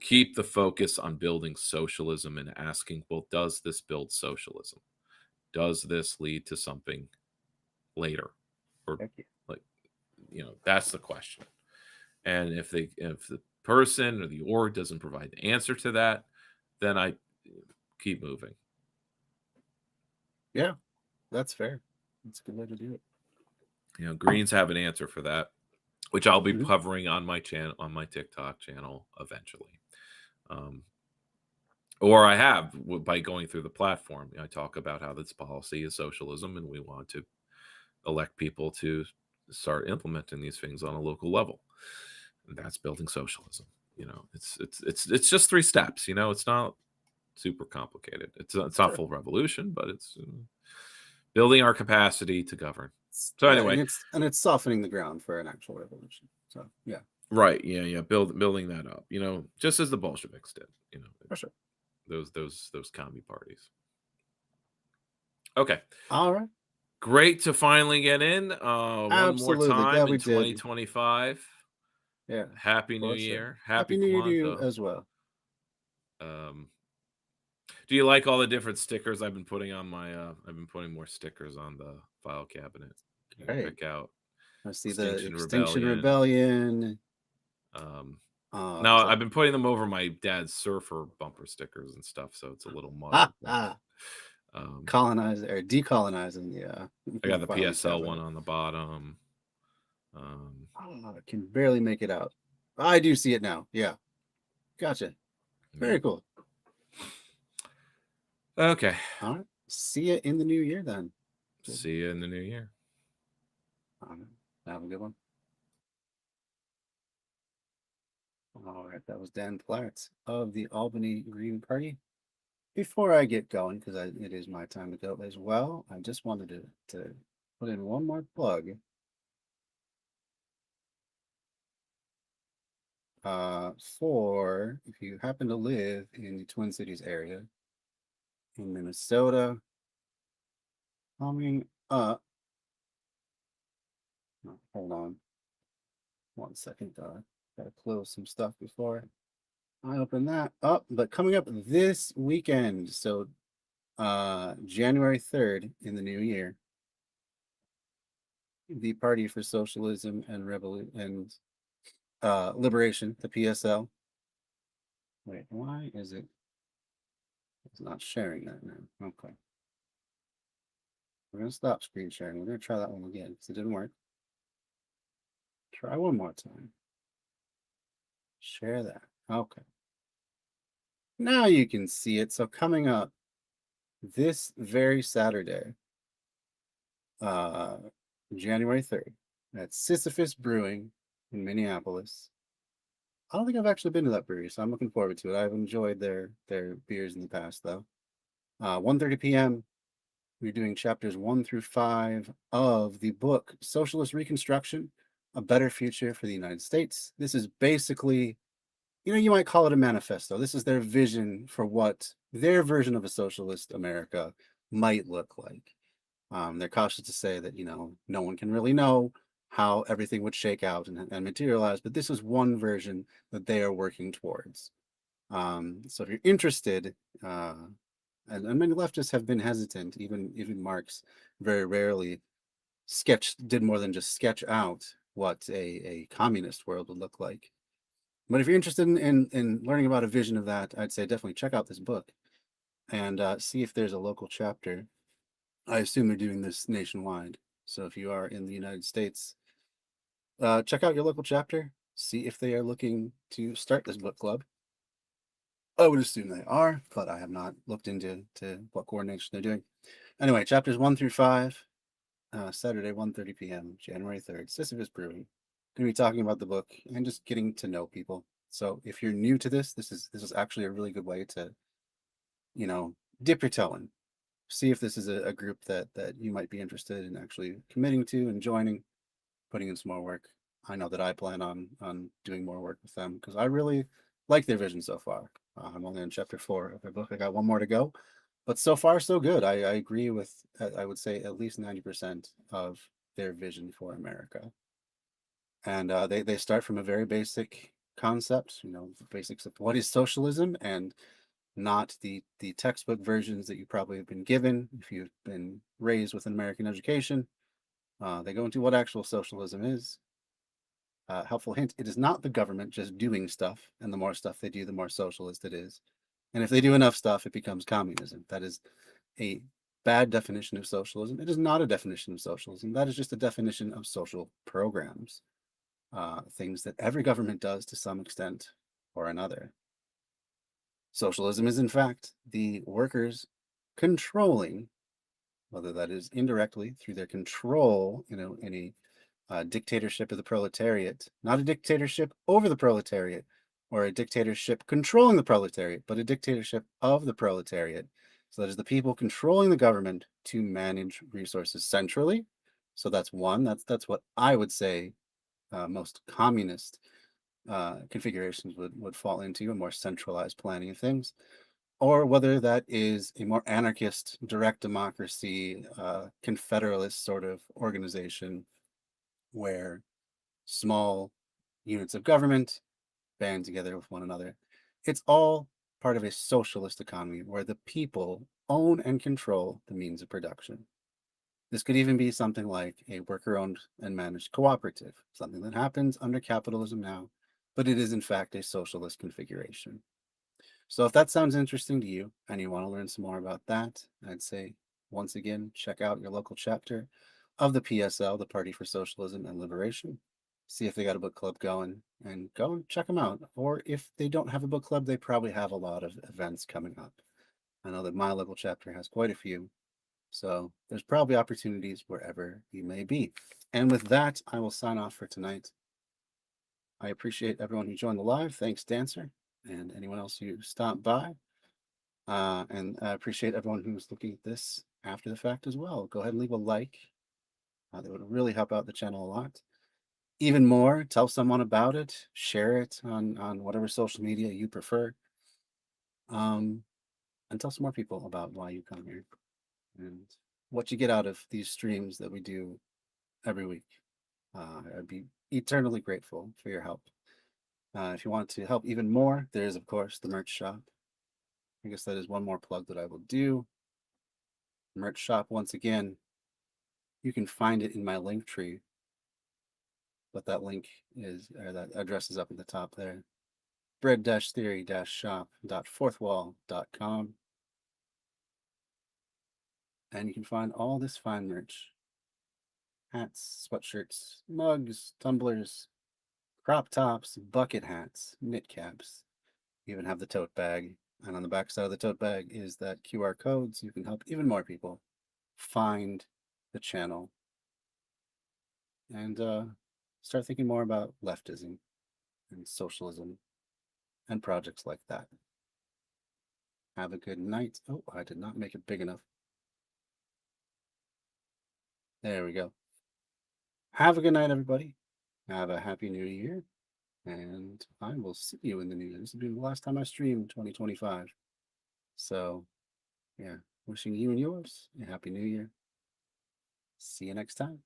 Keep the focus on building socialism and asking, well, does this build socialism? Does this lead to something later? Or like, that's the question. And if the person or the org doesn't provide the answer to that, then I keep moving. Yeah, that's fair. That's a good way to do it. Greens have an answer for that, which I'll be covering on my channel, on my TikTok channel eventually. Or I have by going through the platform. I talk about how this policy is socialism, and we want to elect people to start implementing these things on a local level. And that's building socialism. It's just 3 steps. It's not super complicated. It's not full revolution, but it's building our capacity to govern. So anyway, and it's softening the ground for an actual revolution. So yeah, right, yeah, building that up. Just as the Bolsheviks did. For sure. Those commie parties. Okay. All right. Great to finally get in one more time in 2025. Yeah. Happy New Year. Happy New Year to you Kwanzaa as well. Do you like all the different stickers I've been putting on my I've been putting more stickers on the file cabinet. Pick out. I see the Extinction Rebellion. No, I've been putting them over my dad's surfer bumper stickers and stuff, so it's a little muddled. Colonizing or decolonizing, yeah. I got the PSL one on the bottom. I can barely make it out. I do see it now. Yeah. Gotcha. Very cool. Okay. All right. See you in the new year then. See you in the new year. All right. Have a good one. All right. That was Dan Platts of the Albany Green Party. Before I get going, because it is my time to go as well, I just wanted to put in one more plug. For if you happen to live in the Twin Cities area in Minnesota, coming up. Oh, hold on 1 second, gotta close some stuff before I open that up. But coming up this weekend, so January 3rd in the new year, the Party for Socialism and Liberation, the PSL. Wait, why is it? It's not sharing that now. Okay. We're going to stop screen sharing. We're going to try that one again because it didn't work. Try one more time. Share that. Okay. Now you can see it. So coming up this very Saturday, January 3rd, at Sisyphus Brewing in Minneapolis. I don't think I've actually been to that brewery, so I'm looking forward to it. I've enjoyed their beers in the past, though. 1:30 p.m. We're doing chapters 1 through 5 of the book Socialist Reconstruction: A Better Future for the United States. This is basically, you might call it a manifesto. This is their vision for what their version of a socialist America might look like. They're cautious to say that, no one can really know how everything would shake out and materialize, but this is one version that they are working towards. So if you're interested, and many leftists have been hesitant, even Marx very rarely did more than just sketch out what a communist world would look like. But if you're interested in learning about a vision of that, I'd say definitely check out this book and see if there's a local chapter. I assume they're doing this nationwide. So if you are in the United States, check out your local chapter, see if they are looking to start this book club. I would assume they are, but I have not looked into what coordination they're doing. Anyway, chapters 1 through 5, Saturday, 1:30 p.m., January 3rd, Sisyphus Brewing. Going to be talking about the book and just getting to know people. So if you're new to this is actually a really good way to, dip your toe in. See if this is a group that you might be interested in actually committing to and joining, putting in some more work. I know that I plan on doing more work with them because I really like their vision so far. I'm only on chapter 4 of their book. I got one more to go, but so far so good. I agree with, I would say, at least 90% of their vision for America. And they start from a very basic concept, the basics of what is socialism, and not the textbook versions that you probably have been given if you've been raised with an American education. They go into what actual socialism is. Helpful hint, it is not the government just doing stuff, and the more stuff they do, the more socialist it is. And if they do enough stuff, it becomes communism. That is a bad definition of socialism. It is not a definition of socialism. That is just a definition of social programs, things that every government does to some extent or another. Socialism is, in fact, the workers controlling, whether that is indirectly through their control, in a dictatorship of the proletariat, not a dictatorship over the proletariat or a dictatorship controlling the proletariat, but a dictatorship of the proletariat. So that is the people controlling the government to manage resources centrally. So that's one. That's what I would say most communist configurations would fall into, a more centralized planning of things, or whether that is a more anarchist, direct democracy, confederalist sort of organization where small units of government band together with one another. It's all part of a socialist economy where the people own and control the means of production. This could even be something like a worker-owned and managed cooperative, something that happens under capitalism now, but it is in fact a socialist configuration. So if that sounds interesting to you and you want to learn some more about that, I'd say, once again, check out your local chapter of the PSL, the Party for Socialism and Liberation. See if they got a book club going, and go and check them out. Or if they don't have a book club, they probably have a lot of events coming up. I know that my local chapter has quite a few. So there's probably opportunities wherever you may be. And with that, I will sign off for tonight. I appreciate everyone who joined the live. Thanks, Dancer, and anyone else who stopped by. And I appreciate everyone who's looking at this after the fact as well. Go ahead and leave a like. That would really help out the channel a lot. Even more, tell someone about it. Share it on whatever social media you prefer. And tell some more people about why you come here and what you get out of these streams that we do every week. I'd be eternally grateful for your help. If you want to help even more, there is, of course, the merch shop. I guess that is one more plug that I will do. Merch shop, once again, you can find it in my link tree, but that link is, or that address is up at the top there. bread-theory-shop.fourthwall.com. And you can find all this fine merch. Hats, sweatshirts, mugs, tumblers, crop tops, bucket hats, knit caps. You even have the tote bag. And on the back side of the tote bag is that QR code, so you can help even more people find the channel and start thinking more about leftism and socialism and projects like that. Have a good night. Oh, I did not make it big enough. There we go. Have a good night, everybody. Have a happy new year. And I will see you in the new year. This will be the last time I stream 2025. So, yeah, wishing you and yours a happy new year. See you next time.